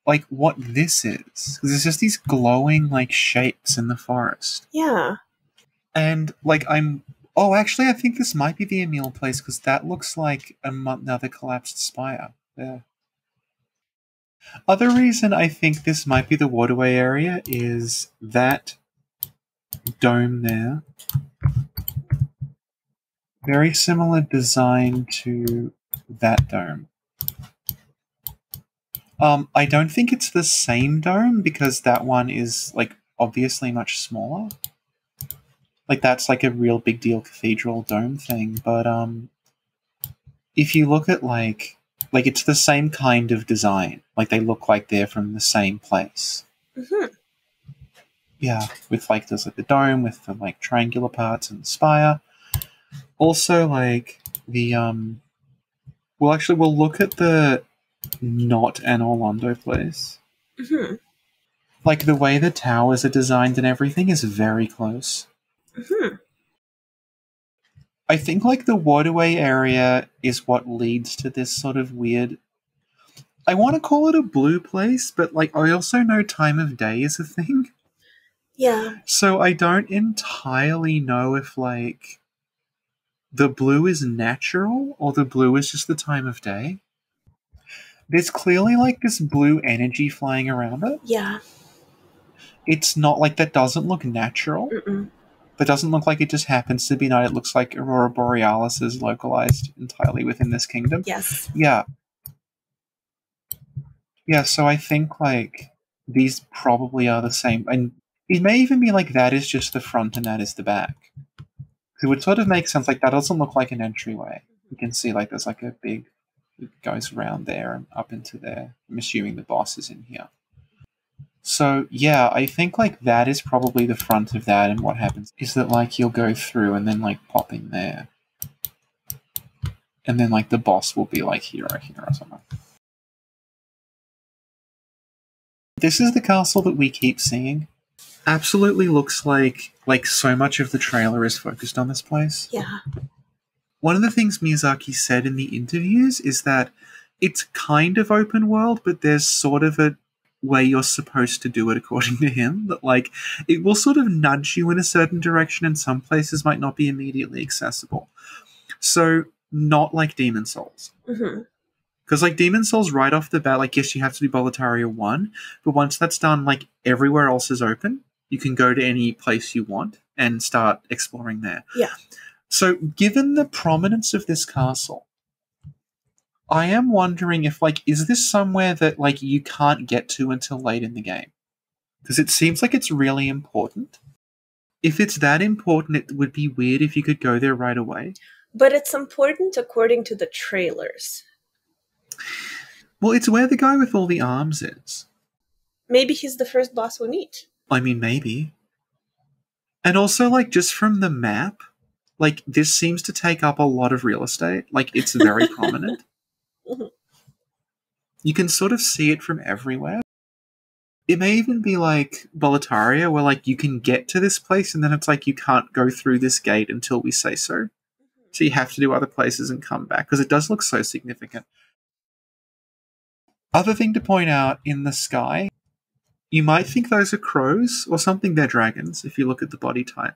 like, what this is. 'Cause there's just these glowing, like, shapes in the forest. Yeah. And, like, oh, actually, I think this might be the Emile place, because that looks like another collapsed spire there. Other reason I think this might be the waterway area is that dome there. Very similar design to that dome. I don't think it's the same dome, because that one is, like, obviously much smaller. Like, that's like a real big deal cathedral dome thing. But if you look at, like it's the same kind of design. Like, they look like they're from the same place. Mm-hmm. Yeah, with, like, there's, like, the dome with the, like, triangular parts and the spire. Also, like, the well, actually, we'll look at the not an Orlando place. Mm-hmm. Like, the way the towers are designed and everything is very close. Mm-hmm. I think, like, the waterway area is what leads to this sort of weird... I want to call it a blue place, but, like, I also know time of day is a thing. Yeah. So I don't entirely know if, like, the blue is natural or the blue is just the time of day. There's clearly, like, this blue energy flying around it. Yeah. It's not, like, that doesn't look natural. Mm-mm. That doesn't look like it just happens to be night. It looks like Aurora Borealis is localized entirely within this kingdom. Yes. Yeah. Yeah, so I think, like, these probably are the same. And it may even be like that is just the front and that is the back. It would sort of make sense. Like, that doesn't look like an entryway. You can see, like, there's, like, a big... It goes around there and up into there. I'm assuming the boss is in here. So, yeah, I think, like, that is probably the front of that, and what happens is that, like, you'll go through and then, like, pop in there. And then, like, the boss will be, like, here or something. This is the castle that we keep seeing. Absolutely looks like so much of the trailer is focused on this place. Yeah. One of the things Miyazaki said in the interviews is that it's kind of open world, but there's sort of a way you're supposed to do it according to him. That, like, it will sort of nudge you in a certain direction, and some places might not be immediately accessible. So, not like Demon Souls. Mm-hmm. Because, like, Demon Souls right off the bat, like, yes, you have to do Boletaria 1, but once that's done, like, everywhere else is open. You can go to any place you want and start exploring there. Yeah. So, given the prominence of this castle, I am wondering if, like, is this somewhere that, like, you can't get to until late in the game? Because it seems like it's really important. If it's that important, it would be weird if you could go there right away. But it's important according to the trailers. Well, it's where the guy with all the arms is. Maybe he's the first boss we meet. I mean, maybe. And also, like, just from the map, like, this seems to take up a lot of real estate. Like, it's very prominent. Mm-hmm. You can sort of see it from everywhere. It may even be like Boletaria, where like you can get to this place and then it's like you can't go through this gate until we say so. So you have to do other places and come back, because it does look so significant. Other thing to point out, in the sky, you might think those are crows or something. They're dragons if you look at the body type.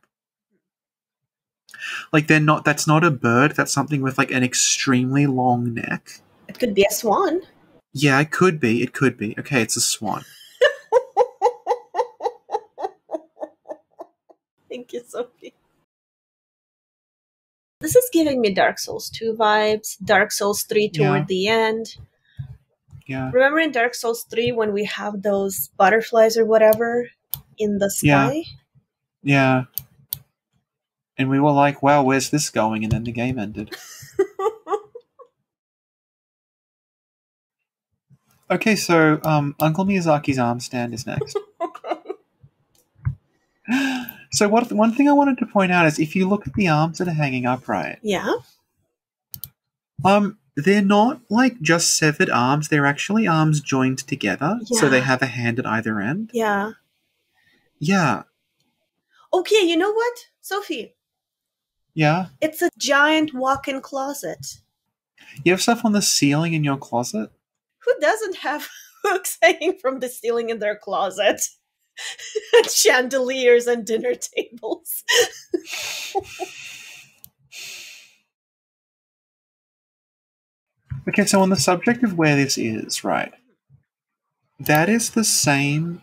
Like they're not. That's not a bird. That's something with like an extremely long neck. It could be a swan. Yeah, it could be. It could be. Okay, it's a swan. Thank you, Sophie. This is giving me Dark Souls 2 vibes, Dark Souls 3 toward the end. Yeah. Remember in Dark Souls 3 when we have those butterflies or whatever in the sky? Yeah. And we were like, wow, where's this going? And then the game ended. Okay, so Uncle Miyazaki's arm stand is next. So one thing I wanted to point out is if you look at the arms that are hanging upright, Yeah. they're not like just severed arms. They're actually arms joined together, so they have a hand at either end. Yeah. Yeah. Okay, you know what, Sophie? Yeah? It's a giant walk-in closet. You have stuff on the ceiling in your closet? Who doesn't have hooks hanging from the ceiling in their closet? And chandeliers and dinner tables. Okay, so on the subject of where this is, right, that is the same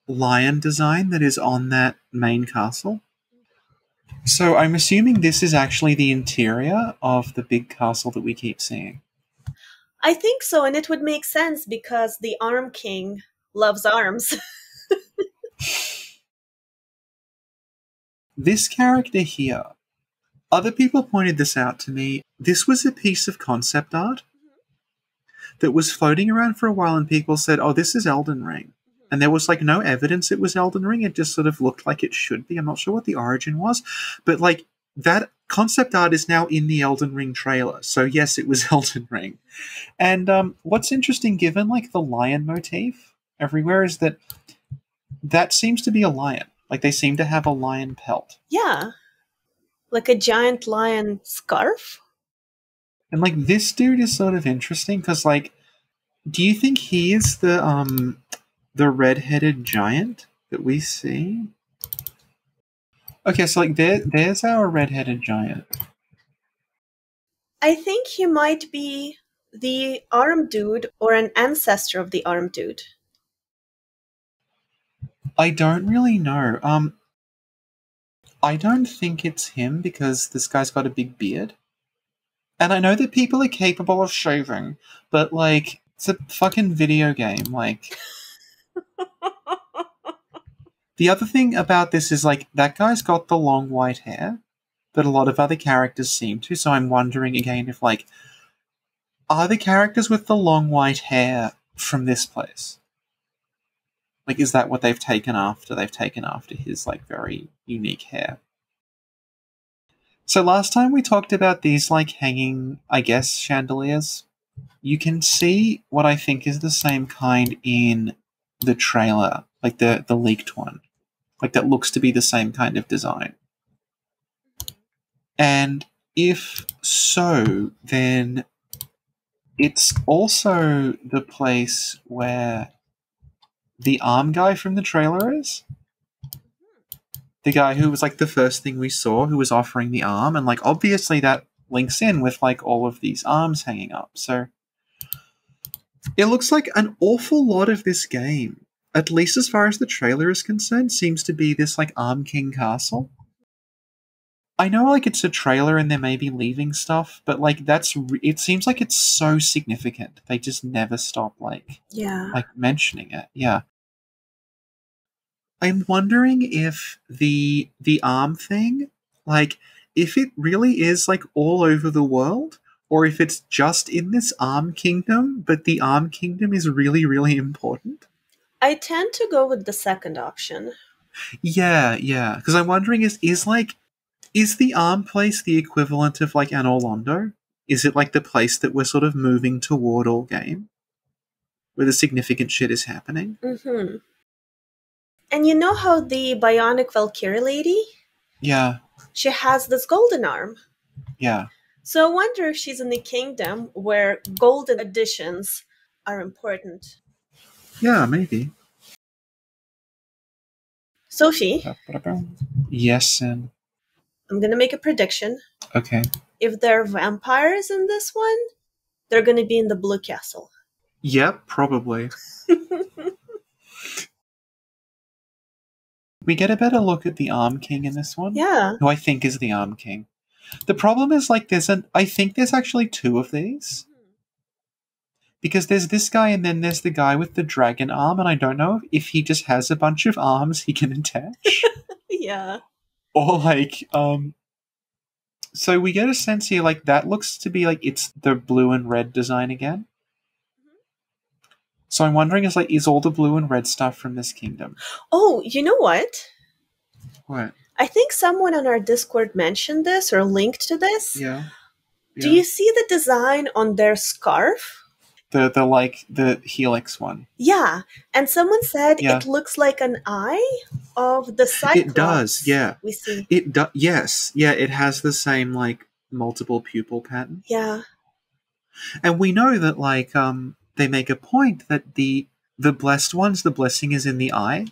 lion design that is on that main castle. So I'm assuming this is actually the interior of the big castle that we keep seeing. I think so, and it would make sense because the Arm King loves arms. This character here, other people pointed this out to me. This was a piece of concept art that was floating around for a while, and people said, oh, this is Elden Ring. And there was like no evidence it was Elden Ring. It just sort of looked like it should be. I'm not sure what the origin was, but like that concept art is now in the Elden Ring trailer. So yes, it was Elden Ring. And what's interesting, given like the lion motif everywhere, is that seems to be a lion. Like they seem to have a lion pelt. Yeah. Like a giant lion scarf? And like this dude is sort of interesting because like, do you think he is the red-headed giant that we see? Okay, so like there's our red-headed giant. I think he might be the arm dude or an ancestor of the arm dude. I don't really know. I don't think it's him because this guy's got a big beard. And I know that people are capable of shaving, but like, it's a fucking video game. Like, the other thing about this is like, that guy's got the long white hair that a lot of other characters seem to, so I'm wondering again if like, are the characters with the long white hair from this place? Like, is that what they've taken after? They've taken after his, like, very unique hair. So last time we talked about these, like, hanging, I guess, chandeliers. You can see what I think is the same kind in the trailer, like the leaked one. Like, that looks to be the same kind of design. And if so, then it's also the place where the arm guy from the trailer is. The guy who was like the first thing we saw, who was offering the arm, and like obviously that links in with like all of these arms hanging up. So it looks like an awful lot of this game, at least as far as the trailer is concerned, seems to be this like Arm King castle. I know like it's a trailer and they may be leaving stuff, but like it seems like it's so significant. They just never stop like mentioning it. Yeah. I'm wondering if the arm thing, like, if it really is, like, all over the world, or if it's just in this Arm Kingdom, but the Arm Kingdom is really, really important. I tend to go with the second option. Yeah, because I'm wondering, is the Arm place the equivalent of, like, an Orlando? Is it, like, the place that we're sort of moving toward all game? where the significant shit is happening. Mm-hmm. And you know how the bionic Valkyrie lady? Yeah. She has this golden arm. Yeah. So I wonder if she's in the kingdom where golden additions are important. Yeah, maybe. Sophie, Yes, Sin. I'm going to make a prediction. Okay. If there are vampires in this one, they're going to be in the Blue Castle. Yep, probably. We get a better look at the Arm King in this one. Yeah. Who I think is the Arm King. The problem is, like, I think there's actually two of these. Because there's this guy and then there's the guy with the dragon arm, and I don't know if he just has a bunch of arms he can attach. Yeah. Or, like, so we get a sense here, like, that looks to be, like, it's the blue and red design again. So I'm wondering, is all the blue and red stuff from this kingdom? Oh, you know what? What? I think someone on our Discord mentioned this or linked to this. Yeah. Do you see the design on their scarf? The helix one. Yeah, and someone said Yeah. it looks like an eye of the Cyclops. It does, yeah. We see. It does, yes. Yeah, it has the same, like, multiple pupil pattern. Yeah. And we know that, like, they make a point that the blessed ones, the blessing is in the eye.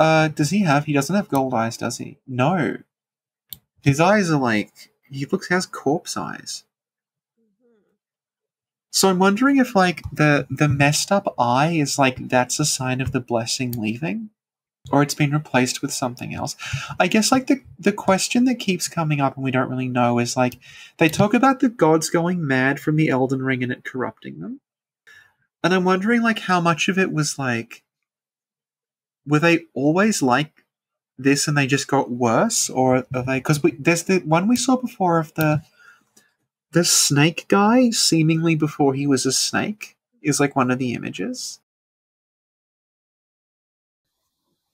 He doesn't have gold eyes, does he? No. His eyes are like, he has corpse eyes. So I'm wondering if, like, the messed up eye is, like, that's a sign of the blessing leaving? Or it's been replaced with something else. I guess, like, the question that keeps coming up and we don't really know is, like, they talk about the gods going mad from the Elden Ring and it corrupting them. And I'm wondering, like, how much of it was, like, were they always like this and they just got worse? Or are they... Because there's the one we saw before of the snake guy, seemingly before he was a snake, is, like, one of the images.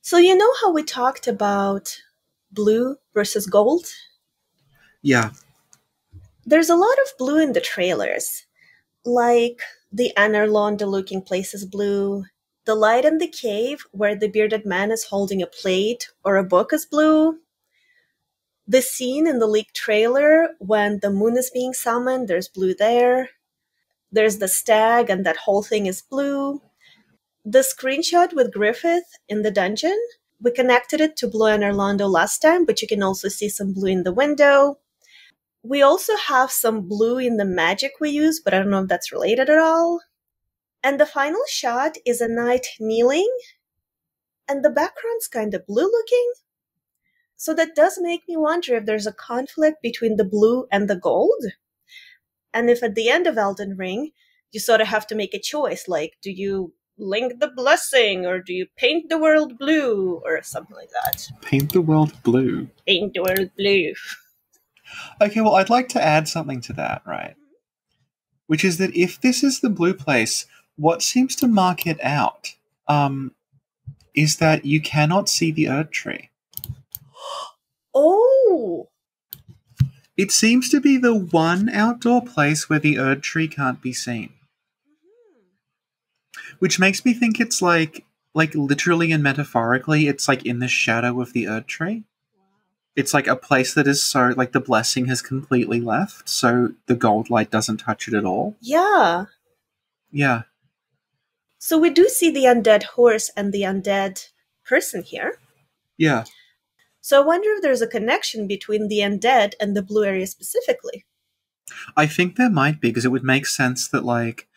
So you know how we talked about blue versus gold? Yeah. There's a lot of blue in the trailers. Like the Anarlon, the looking place is blue. The light in the cave where the bearded man is holding a plate or a book is blue. The scene in the leaked trailer when the moon is being summoned, there's blue there. There's the stag and that whole thing is blue. The screenshot with Griffith in the dungeon, we connected it to Blue and Orlando last time, but you can also see some blue in the window. We also have some blue in the magic we use, but I don't know if that's related at all. And the final shot is a knight kneeling, and the background's kind of blue looking. So that does make me wonder if there's a conflict between the blue and the gold. And if at the end of Elden Ring, you sort of have to make a choice, like, do you link the blessing, or do you paint the world blue, or something like that? Paint the world blue. Paint the world blue. Okay, well, I'd like to add something to that, right? Which is that if this is the blue place, what seems to mark it out is that you cannot see the Erd Tree. Oh! It seems to be the one outdoor place where the Erd Tree can't be seen. Which makes me think it's like literally and metaphorically, it's like in the shadow of the Erd Tree. It's like a place that is so, like, the blessing has completely left, so the gold light doesn't touch it at all. Yeah. Yeah. So we do see the undead horse and the undead person here. Yeah. So I wonder if there's a connection between the undead and the blue area specifically. I think there might be, because it would make sense that, like,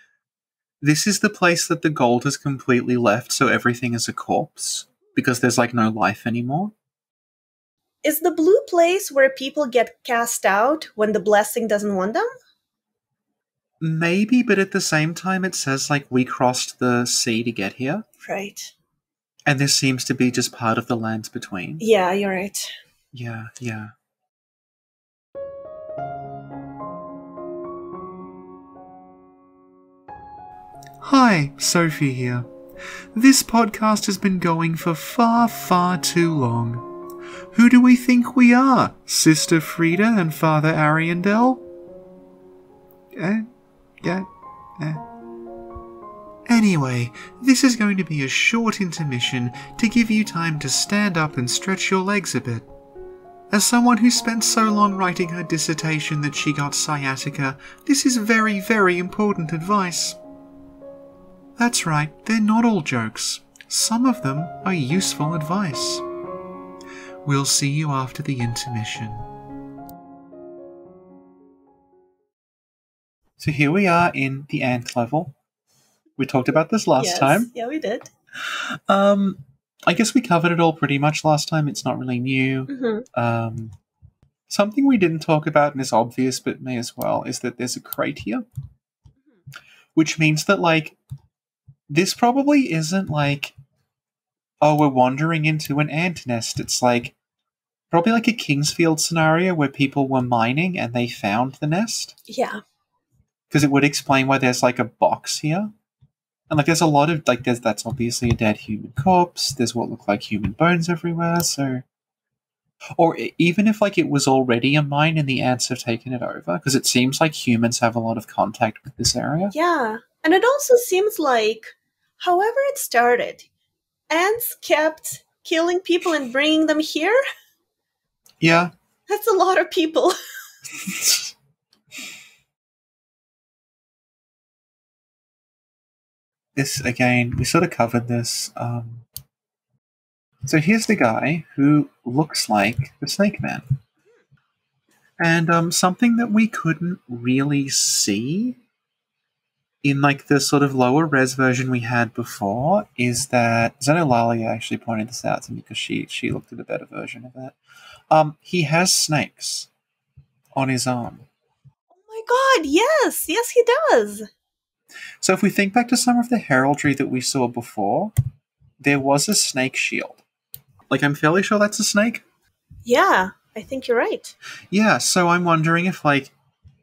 this is the place that the gold has completely left, so everything is a corpse, because there's, like, no life anymore. Is the blue place where people get cast out when the blessing doesn't want them? Maybe, but at the same time it says, like, we crossed the sea to get here. Right. And this seems to be just part of the lands between. Yeah, you're right. Yeah, yeah. Hi, Sophie here. This podcast has been going for far, far too long. Who do we think we are, Sister Frida and Father Ariandel? Anyway, this is going to be a short intermission to give you time to stand up and stretch your legs a bit. As someone who spent so long writing her dissertation that she got sciatica, this is very, very important advice. That's right, they're not all jokes. Some of them are useful advice. We'll see you after the intermission. So here we are in the ant level. We talked about this last time. Yeah, we did. I guess we covered it all pretty much last time. It's not really new. Mm-hmm. Something we didn't talk about and is obvious but may as well is that there's a crate here. Which means that, like, this probably isn't like, oh, we're wandering into an ant nest. It's like, probably like a Kingsfield scenario where people were mining and they found the nest. Yeah. Because it would explain why there's, like, a box here. And, like, there's a lot of, like, that's obviously a dead human corpse. There's what look like human bones everywhere, so... Or even if, like, it was already a mine and the ants have taken it over, because it seems like humans have a lot of contact with this area. Yeah. And it also seems like, however it started, ants kept killing people and bringing them here? Yeah. That's a lot of people. This, again, we sort of covered this. So here's the guy who looks like the Snake Man. And something that we couldn't really see in, like, the sort of lower res version we had before is that Xenolalia actually pointed this out to me because she looked at a better version of it. He has snakes on his arm. Oh my god, yes! Yes, he does! So if we think back to some of the heraldry that we saw before, there was a snake shield. Like, I'm fairly sure that's a snake. Yeah, I think you're right. Yeah, so I'm wondering if, like,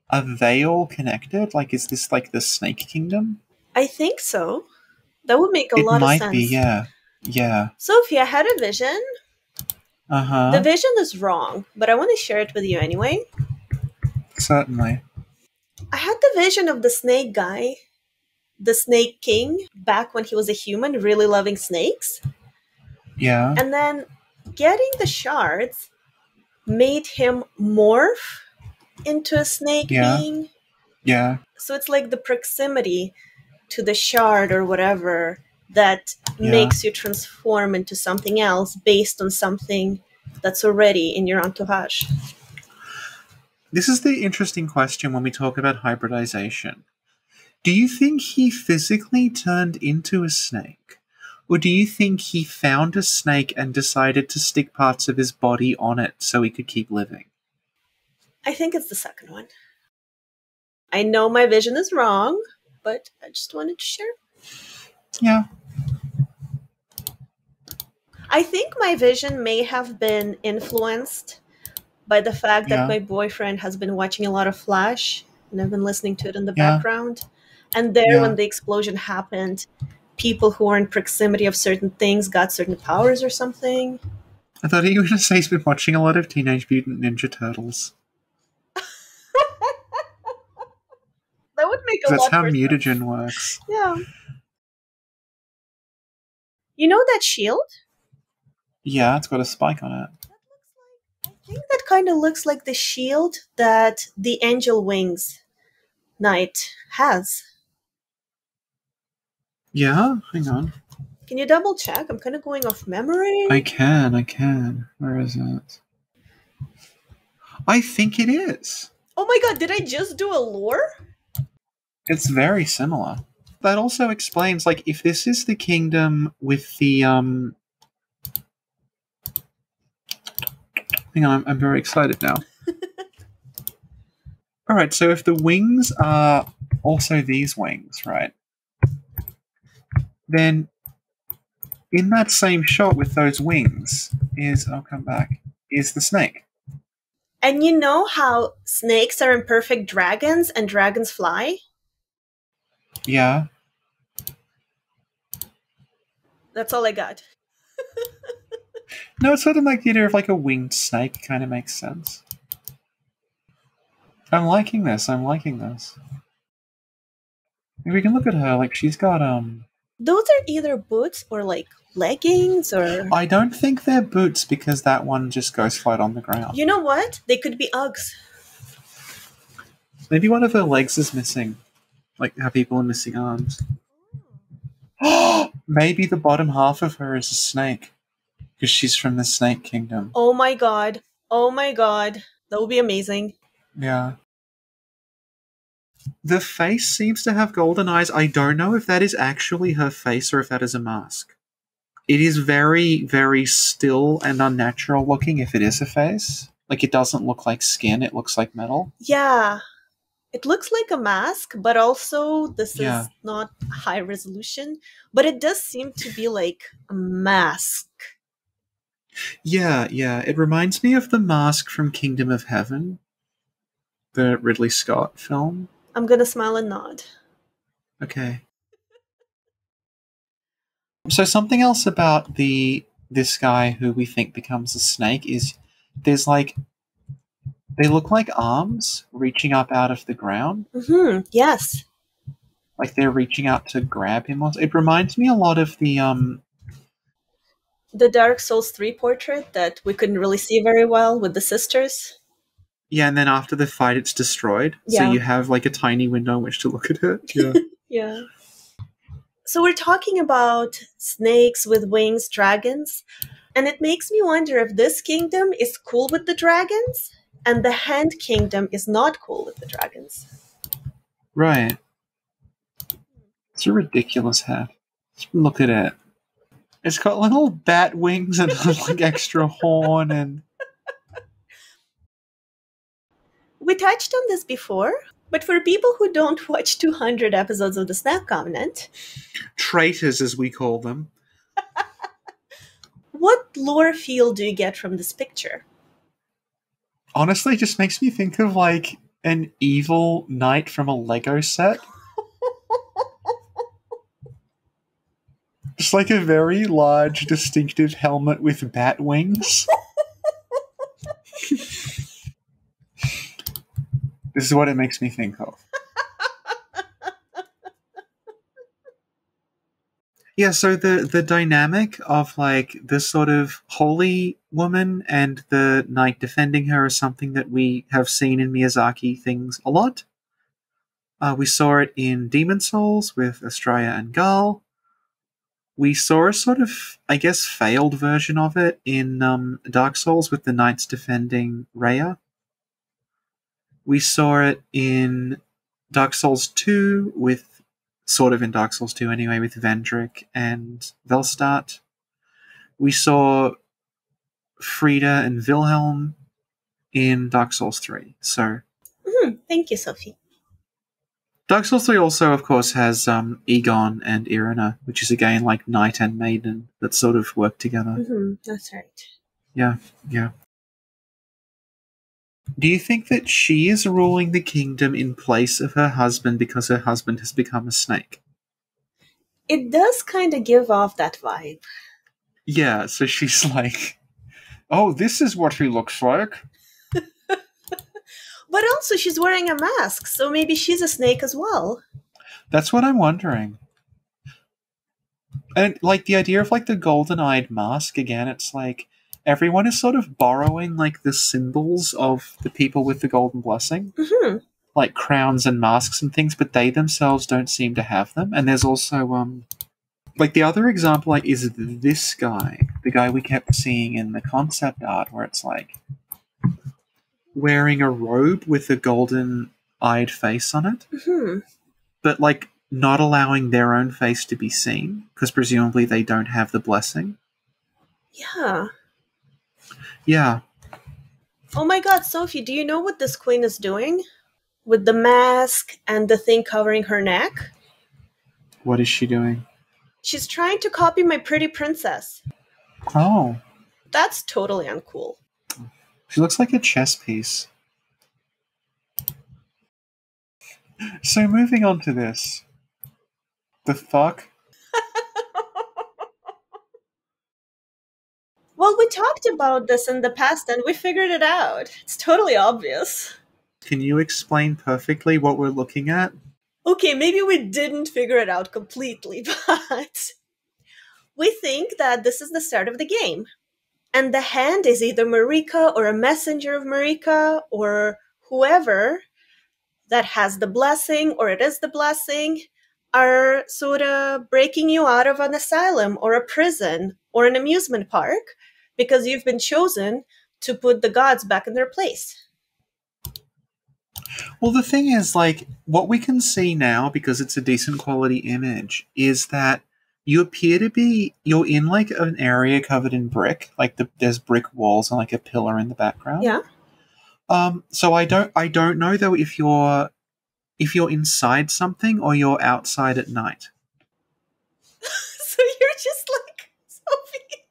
are they all connected? Like, is this, like, the Snake Kingdom? I think so. That would make a lot of sense. It might be, yeah. Yeah. Sophie, I had a vision. Uh-huh. The vision is wrong, but I want to share it with you anyway. Certainly. I had the vision of the snake guy, the Snake King, back when he was a human, really loving snakes. Yeah. And then getting the shards made him morph into a snake being. Yeah. So it's like the proximity to the shard or whatever that makes you transform into something else based on something that's already in your entourage. This is the interesting question when we talk about hybridization. Do you think he physically turned into a snake? Or do you think he found a snake and decided to stick parts of his body on it so he could keep living? I think it's the second one. I know my vision is wrong, but I just wanted to share. Yeah. I think my vision may have been influenced by the fact that my boyfriend has been watching a lot of Flash, and I've been listening to it in the background. And there, when the explosion happened, people who are in proximity of certain things got certain powers or something. I thought you were going to say he's been watching a lot of Teenage Mutant Ninja Turtles. That would make a lot That's how more mutagen sense. works. Yeah. You know that shield? Yeah, it's got a spike on it. I think that kind of looks like the shield that the Angel Wings Knight has. Yeah? Hang on. Can you double check? I'm kind of going off memory. I can. Where is it? I think it is. Oh my god, did I just do a lore? It's very similar. That also explains, like, if this is the kingdom with the, Hang on, I'm very excited now. Alright, so if the wings are also these wings, right? Then, in that same shot with those wings I'll come back, is the snake. And you know how snakes are imperfect dragons and dragons fly? Yeah. That's all I got. No, it's sort of like the idea of like a winged snake kind of makes sense. I'm liking this. We can look at her, like, she's got, Those are either boots or like leggings or. I don't think they're boots because that one just goes flat on the ground. You know what? They could be Uggs. Maybe one of her legs is missing. Like how people are missing arms. Maybe the bottom half of her is a snake. Because she's from the snake kingdom. Oh my god. Oh my god. That would be amazing. Yeah. The face seems to have golden eyes. I don't know if that is actually her face or if that is a mask. It is very, very still and unnatural looking if it is a face. Like, it doesn't look like skin, it looks like metal. Yeah. It looks like a mask, but also this Yeah. is not high resolution. But it does seem to be like a mask. Yeah. It reminds me of the mask from Kingdom of Heaven, the Ridley Scott film. I'm gonna smile and nod. Okay. So something else about this guy who we think becomes a snake is there's like they look like arms reaching up out of the ground. Mm-hmm. Yes. Like they're reaching out to grab him. It reminds me a lot of the Dark Souls 3 portrait that we couldn't really see very well with the sisters. yeah, and then after the fight it's destroyed. Yeah. So you have like a tiny window in which to look at it. Yeah. Yeah. So we're talking about snakes with wings, dragons, and it makes me wonder if this kingdom is cool with the dragons and the Hand Kingdom is not cool with the dragons. Right. It's a ridiculous hat. Just look at it. It's got little bat wings and like extra horn and We touched on this before, but for people who don't watch 200 episodes of the Snap Covenant, traitors as we call them. what lore feel do you get from this picture? Honestly, it just makes me think of like an evil knight from a Lego set. Just like a very large, distinctive helmet with bat wings. This is what it makes me think of. Yeah, so the dynamic of like this sort of holy woman and the knight defending her is something that we have seen in Miyazaki things a lot. We saw it in Demon Souls with Estrella and Gull. We saw a sort of, I guess, failed version of it in Dark Souls with the knights defending Rhea. We saw it in Dark Souls 2 with, sort of in Dark Souls 2 anyway, with Vendrick and Velstadt. We saw Frida and Wilhelm in Dark Souls 3. So, Thank you, Sophie. Dark Souls 3 also, of course, has Egon and Irina, which is again like knight and maiden that sort of work together. Mm-hmm. That's right. Yeah. Do you think that she is ruling the kingdom in place of her husband because her husband has become a snake? It does kind of give off that vibe. Yeah, so she's like, oh, this is what he looks like. But also, she's wearing a mask, so maybe she's a snake as well. That's what I'm wondering. And, like, the idea of, like, the golden-eyed mask, again, it's like, everyone is sort of borrowing, like, the symbols of the people with the golden blessing. Mm-hmm. Like crowns and masks and things, but they themselves don't seem to have them. And there's also, like, the other example, like, is this guy. The guy we kept seeing in the concept art, where it's, like, wearing a robe with a golden-eyed face on it. Mm-hmm. But, like, not allowing their own face to be seen, because presumably they don't have the blessing. Yeah. Yeah. Oh my god, Sophie, do you know what this queen is doing? With the mask and the thing covering her neck? What is she doing? She's trying to copy my pretty princess. Oh. That's totally uncool. She looks like a chess piece. So moving on to this. The fuck? Well, we talked about this in the past and we figured it out. It's totally obvious. Can you explain perfectly what we're looking at? Okay, maybe we didn't figure it out completely, but we think that this is the start of the game. And the hand is either Marika or a messenger of Marika or whoever that has the blessing or it is the blessing are sort of breaking you out of an asylum or a prison or an amusement park because you've been chosen to put the gods back in their place. Well, the thing is, like, what we can see now, because it's a decent quality image, is that you appear to be, you're in, like, an area covered in brick. Like, there's brick walls and, like, a pillar in the background. Yeah. So I don't know, though, if you're inside something or you're outside at night. So you're just like, Sophie.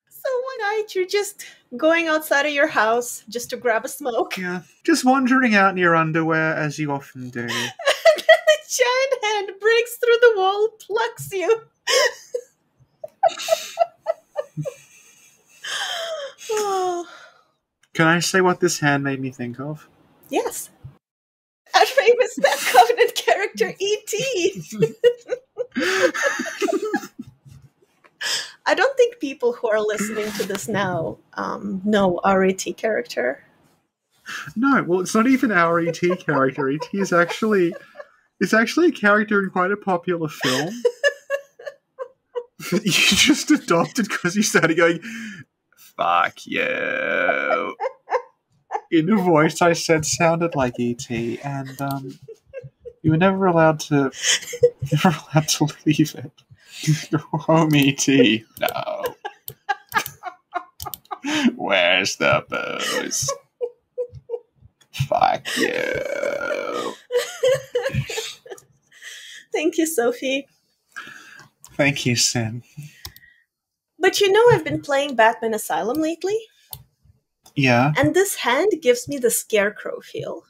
So one night you're just going outside of your house just to grab a smoke. Yeah. Just wandering out in your underwear, as you often do. And then a giant hand breaks through the wall, plucks you. Oh. Can I say what this hand made me think of? Yes. Our famous Death Covenant character, E.T. I don't think people who are listening to this now know our E.T. character. No, well, it's not even our E.T. character. E.T. is actually a character in quite a popular film that you just adopted because you started going, "Fuck you," in a voice I said sounded like E.T. and you were never allowed to leave it. Home E.T. No. Where's the booze? Fuck you. Thank you, Sophie. Thank you, Sin. But you know I've been playing Batman Asylum lately? Yeah. And this hand gives me the Scarecrow feel.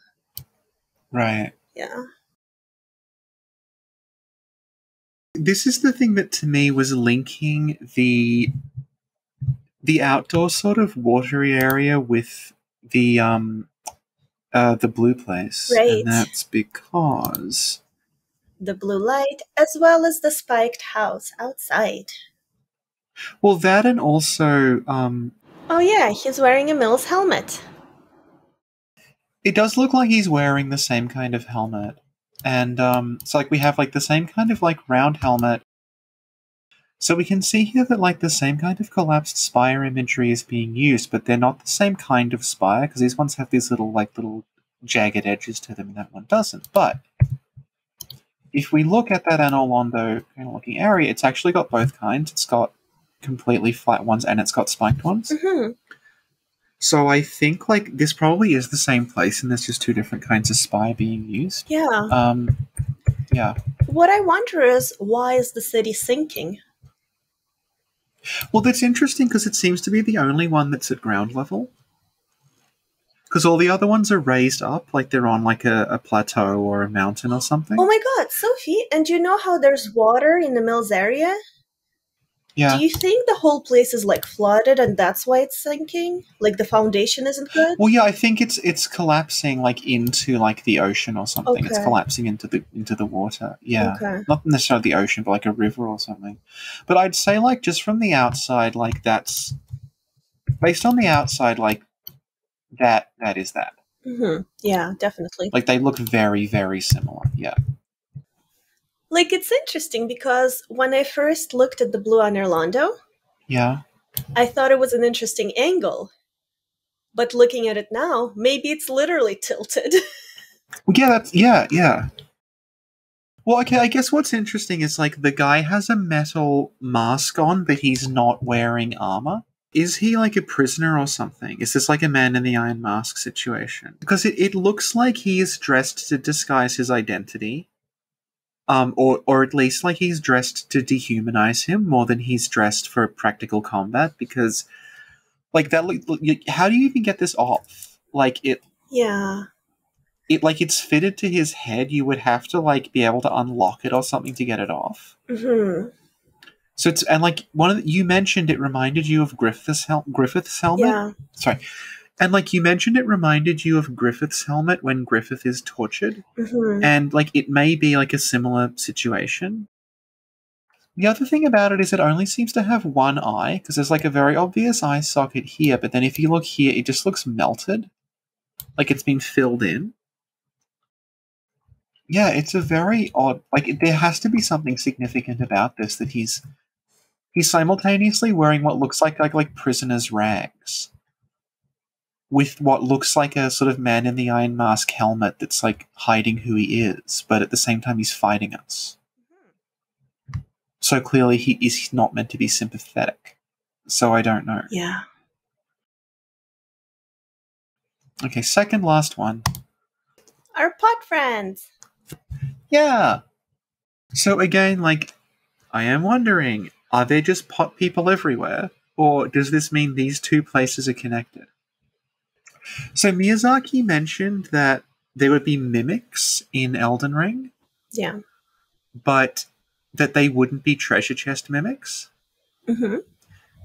Right. Yeah. This is the thing that to me was linking the outdoor sort of watery area with the blue place. Right. And that's because The blue light as well as the spiked house outside. well, that and also Oh yeah, he's wearing a Mills helmet. it does look like he's wearing the same kind of helmet. And it's like we have like the same kind of like round helmet. So we can see here that like the same kind of collapsed spire imagery is being used, but they're not the same kind of spire because these ones have these little jagged edges to them and that one doesn't. But if we look at that Anolondo kind of looking area, it's actually got both kinds. It's got completely flat ones and it's got spiked ones. Mm-hmm. So I think like this probably is the same place and there's just two different kinds of spire being used. Yeah. Yeah. What I wonder is, why is the city sinking? Well, that's interesting because it seems to be the only one that's at ground level. Because all the other ones are raised up, like they're on like a plateau or a mountain or something. Oh my god, Sophie, and you know how there's water in the Mills area? Yeah. Do you think the whole place is like flooded and that's why it's sinking? Like the foundation isn't good? Well, yeah, I think it's collapsing like into like the ocean or something. Okay. It's collapsing into the water. Yeah. Okay. Not necessarily the ocean, but like a river or something. But I'd say like just from the outside, like that's based on the outside, like that is that. Mm-hmm. Yeah, definitely. Like they look very, very similar. Yeah. Like it's interesting because when I first looked at the blue on Orlando, Yeah. I thought it was an interesting angle. But looking at it now, maybe it's literally tilted. Well, yeah, yeah. Well, okay, I guess what's interesting is, like, the guy has a metal mask on, but he's not wearing armor. Is he, like, a prisoner or something? Is this, like, a man in the iron mask situation? Because it looks like he is dressed to disguise his identity. Or at least, like, he's dressed to dehumanize him more than he's dressed for practical combat, because, like, that. How do you even get this off? Like, Yeah. it's fitted to his head. You would have to like be able to unlock it or something to get it off. Mm-hmm. So it's, and like you mentioned, it reminded you of Griffith's helmet. Yeah. Sorry, And, like, you mentioned it reminded you of Griffith's helmet when Griffith is tortured. Mm-hmm. And, like, it may be, like, a similar situation. The other thing about it is it only seems to have one eye, because there's, like, a very obvious eye socket here, but then if you look here, it just looks melted. Like, it's been filled in. Yeah, it's a very odd... Like, there has to be something significant about this, that he's simultaneously wearing what looks like prisoner's rags, with what looks like a sort of man in the iron mask helmet that's, like, hiding who he is, but at the same time he's fighting us. So clearly he is not meant to be sympathetic. So I don't know. Yeah. Okay, second last one. Our pot friends. Yeah! So again, like, I am wondering, are there just pot people everywhere? Or does this mean these two places are connected? So Miyazaki mentioned that there would be mimics in Elden Ring, Yeah. but that they wouldn't be treasure chest mimics. Mm-hmm.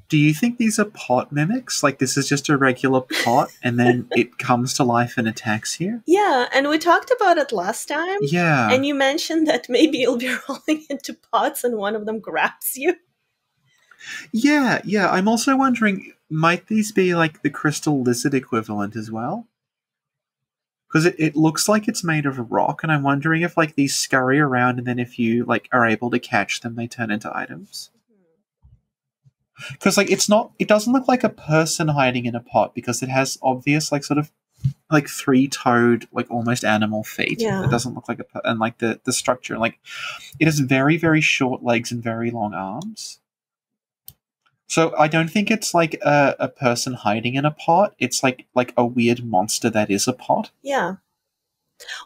Do you think these are pot mimics? Like, this is just a regular pot, and then it comes to life and attacks you? Yeah, and we talked about it last time. Yeah. And you mentioned that maybe you'll be rolling into pots and one of them grabs you. Yeah. I'm also wondering, might these be like the crystal lizard equivalent as well? Because it looks like it's made of rock, and I'm wondering if, like, these scurry around, and then if you, like, are able to catch them, they turn into items. Because, like, it doesn't look like a person hiding in a pot, because it has obvious, like, sort of, like, three-toed, like, almost animal feet. Yeah. It doesn't look like and, like, the structure, like, it has very, very short legs and very long arms. So I don't think it's, like, a person hiding in a pot. It's, like a weird monster that is a pot. Yeah.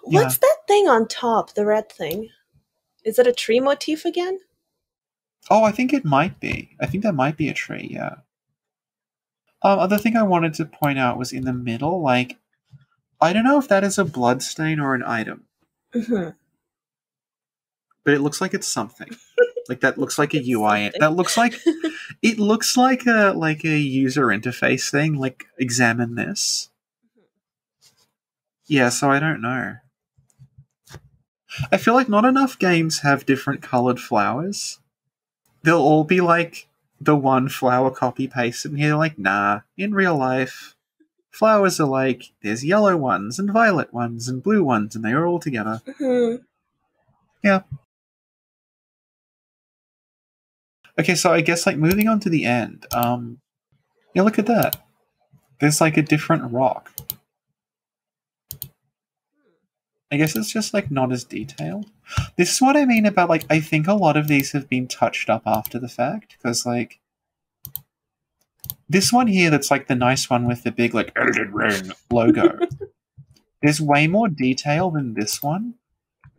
What's that thing on top, the red thing? Is it a tree motif again? Oh, I think it might be. I think that might be a tree, yeah. Other thing I wanted to point out was in the middle, like, I don't know if that is a bloodstain or an item. Mm-hmm. But it looks like it's something. Like, that looks like a UI. Something. That looks like... It looks like a user interface thing, like, examine this. Yeah, so I don't know. I feel like not enough games have different coloured flowers. They'll all be like the one flower copy paste, and you're like, nah, in real life, flowers are like, there's yellow ones, and violet ones, and blue ones, and they are all together. Mm-hmm. Yeah. Okay, so I guess, like, moving on to the end, yeah, look at that. There's, like, a different rock. I guess it's just, like, not as detailed. This is what I mean about, like, I think a lot of these have been touched up after the fact, because, like, this one here that's, like, the nice one with the big, like, Elden Ring logo. There's way more detail than this one,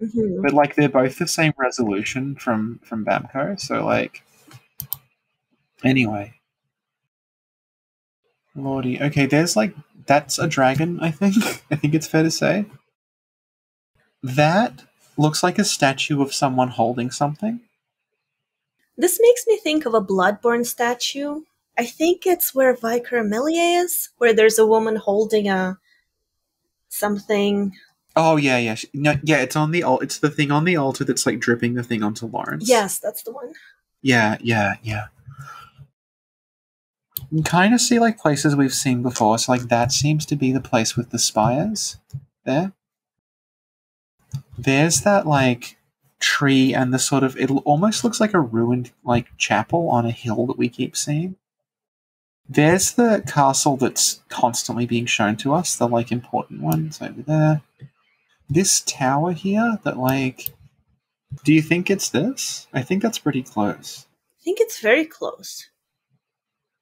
Mm-hmm. but, like, they're both the same resolution from Bamco, so, like, anyway. Lordy. Okay, there's, like, that's a dragon, I think. I think it's fair to say. That looks like a statue of someone holding something. This makes me think of a Bloodborne statue. I think it's where Vicar Amelia is, where there's a woman holding something. Oh, yeah. No, yeah, it's on the it's the thing on the altar that's, like, dripping the thing onto Lawrence. Yes, that's the one. Yeah. You can kind of see, like, places we've seen before, so, like, that seems to be the place with the spires. There. There's that, like, tree and the sort of... It almost looks like a ruined, like, chapel on a hill that we keep seeing. There's the castle that's constantly being shown to us, the, like, important ones over there. This tower here that, like... Do you think it's this? I think that's pretty close. I think it's very close.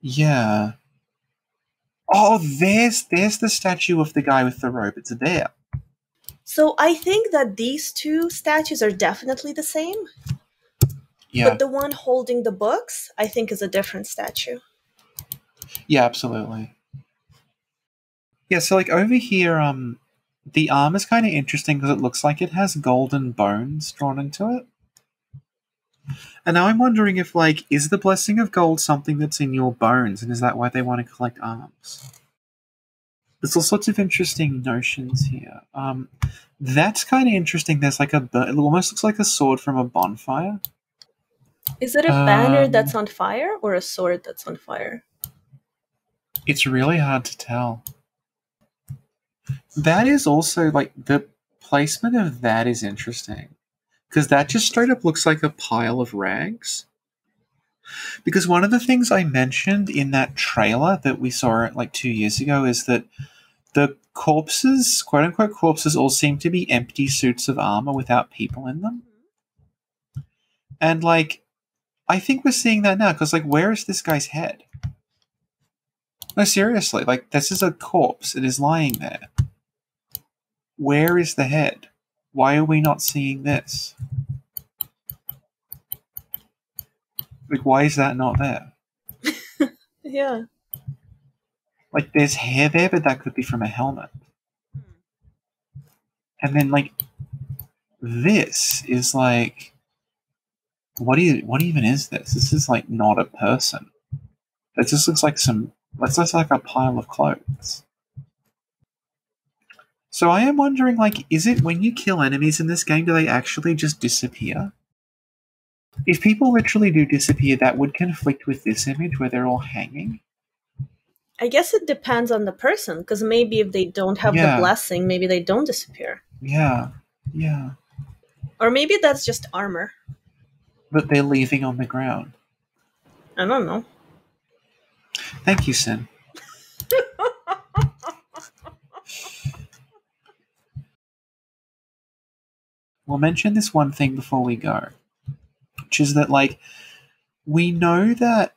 Yeah. Oh, there's the statue of the guy with the robe. It's there. So I think that these two statues are definitely the same. Yeah. But the one holding the books, I think, is a different statue. Yeah, absolutely. Yeah, so, like, over here, the arm is kind of interesting because it looks like it has golden bones drawn into it. And now I'm wondering if, like, is the Blessing of Gold something that's in your bones, and is that why they want to collect arms? There's all sorts of interesting notions here. That's kind of interesting. There's like it almost looks like a sword from a bonfire. Is it a banner that's on fire or a sword that's on fire? It's really hard to tell. That is also, like, the placement of that is interesting. Because that just straight up looks like a pile of rags. Because one of the things I mentioned in that trailer that we saw like 2 years ago is that the corpses, quote-unquote corpses, all seem to be empty suits of armor without people in them. And, like, I think we're seeing that now, because, like, where is this guy's head? No, seriously, like, this is a corpse. It is lying there. Where is the head? Why are we not seeing this? Like, why is that not there? Yeah. Like, there's hair there, but that could be from a helmet. And then, like, this is like... What even is this? This is, like, not a person. It just looks like It looks like a pile of clothes. So I am wondering, like, is it when you kill enemies in this game, do they actually just disappear? If people literally do disappear, that would conflict with this image where they're all hanging. I guess it depends on the person, because maybe if they don't have the blessing, maybe they don't disappear. Yeah. Or maybe that's just armor. But they're leaving on the ground. I don't know. Thank you, Sin. We'll mention this one thing before we go, which is that, like, we know that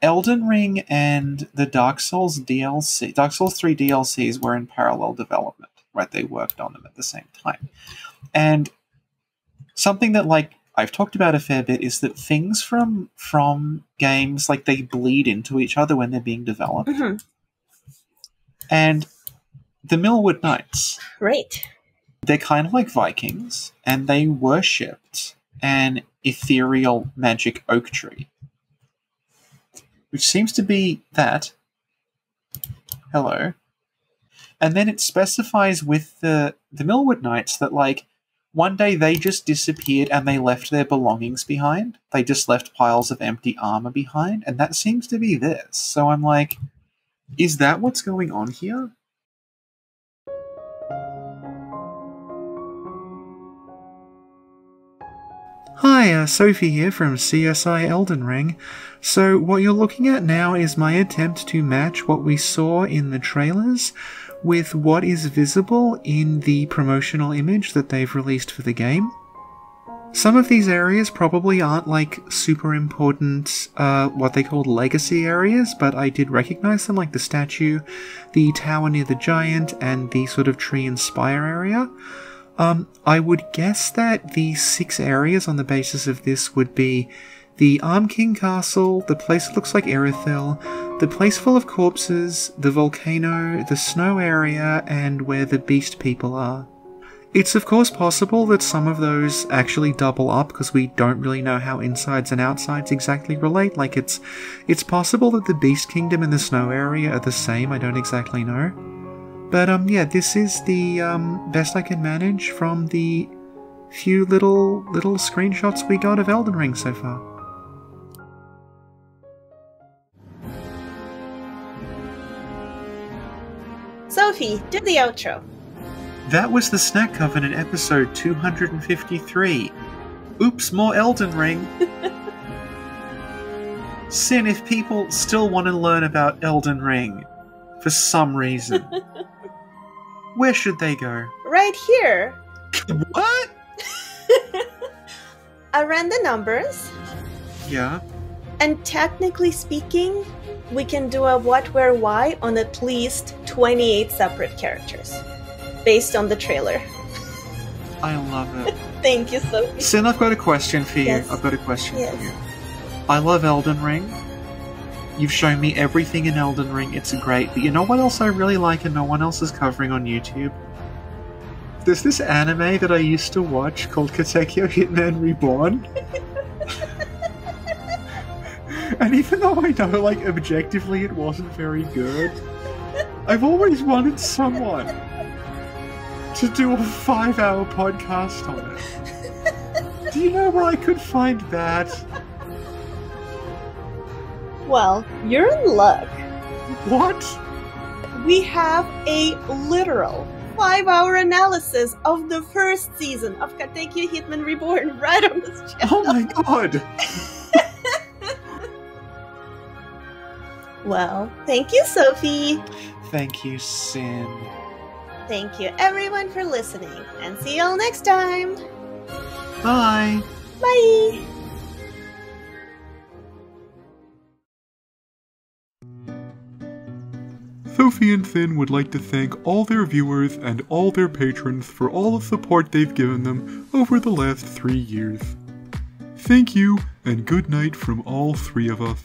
Elden Ring and the Dark Souls 3 DLCs were in parallel development, right? They worked on them at the same time. And something that, like, I've talked about a fair bit is that things from games, like, they bleed into each other when they're being developed. Mm-hmm. And the Millwood Knights. Right. They're kind of like Vikings, and they worshipped an ethereal magic oak tree, which seems to be that. Hello. And then it specifies with the Millwood Knights that, like, one day they just disappeared and they left their belongings behind. They just left piles of empty armor behind, and that seems to be this. So I'm like, is that what's going on here? Hi, Sophie here from CSI Elden Ring. So what you're looking at now is my attempt to match what we saw in the trailers with what is visible in the promotional image that they've released for the game. Some of these areas probably aren't, like, super important, what they called legacy areas, but I did recognize them, like the statue, the tower near the giant, and the sort of tree and spire area. I would guess that the 6 areas on the basis of this would be the Arm King Castle, the place that looks like Erithil, the place full of corpses, the volcano, the snow area, and where the beast people are. It's of course possible that some of those actually double up because we don't really know how insides and outsides exactly relate. Like, it's possible that the Beast Kingdom and the snow area are the same, I don't exactly know. But yeah, this is the best I can manage from the few little screenshots we got of Elden Ring so far. Sophie, do the outro. That was the Snack Covenant episode 253. Oops, more Elden Ring. Sin, if people still want to learn about Elden Ring, for some reason, where should they go? Right here. What? I ran the numbers. Yeah. And technically speaking, we can do a what, where, why on at least 28 separate characters. Based on the trailer. I love it. Thank you, Sophie. Sin, I've got a question for you. Yes. I've got a question Yes. for you. I love Elden Ring. You've shown me everything in Elden Ring. It's great. But you know what else I really like and no one else is covering on YouTube? There's this anime that I used to watch called Katekyo Hitman Reborn. And even though I know, like, objectively it wasn't very good, I've always wanted someone to do a 5-hour podcast on it. Do you know where I could find that? Well, you're in luck. What? We have a literal 5-hour analysis of the first season of Katekyo Hitman Reborn right on this channel. Oh my god! Well, thank you, Sophie. Thank you, Sin. Thank you, everyone, for listening. And see you all next time. Bye! Bye! Sophie and Sin would like to thank all their viewers and all their patrons for all the support they've given them over the last 3 years. Thank you, and good night from all 3 of us.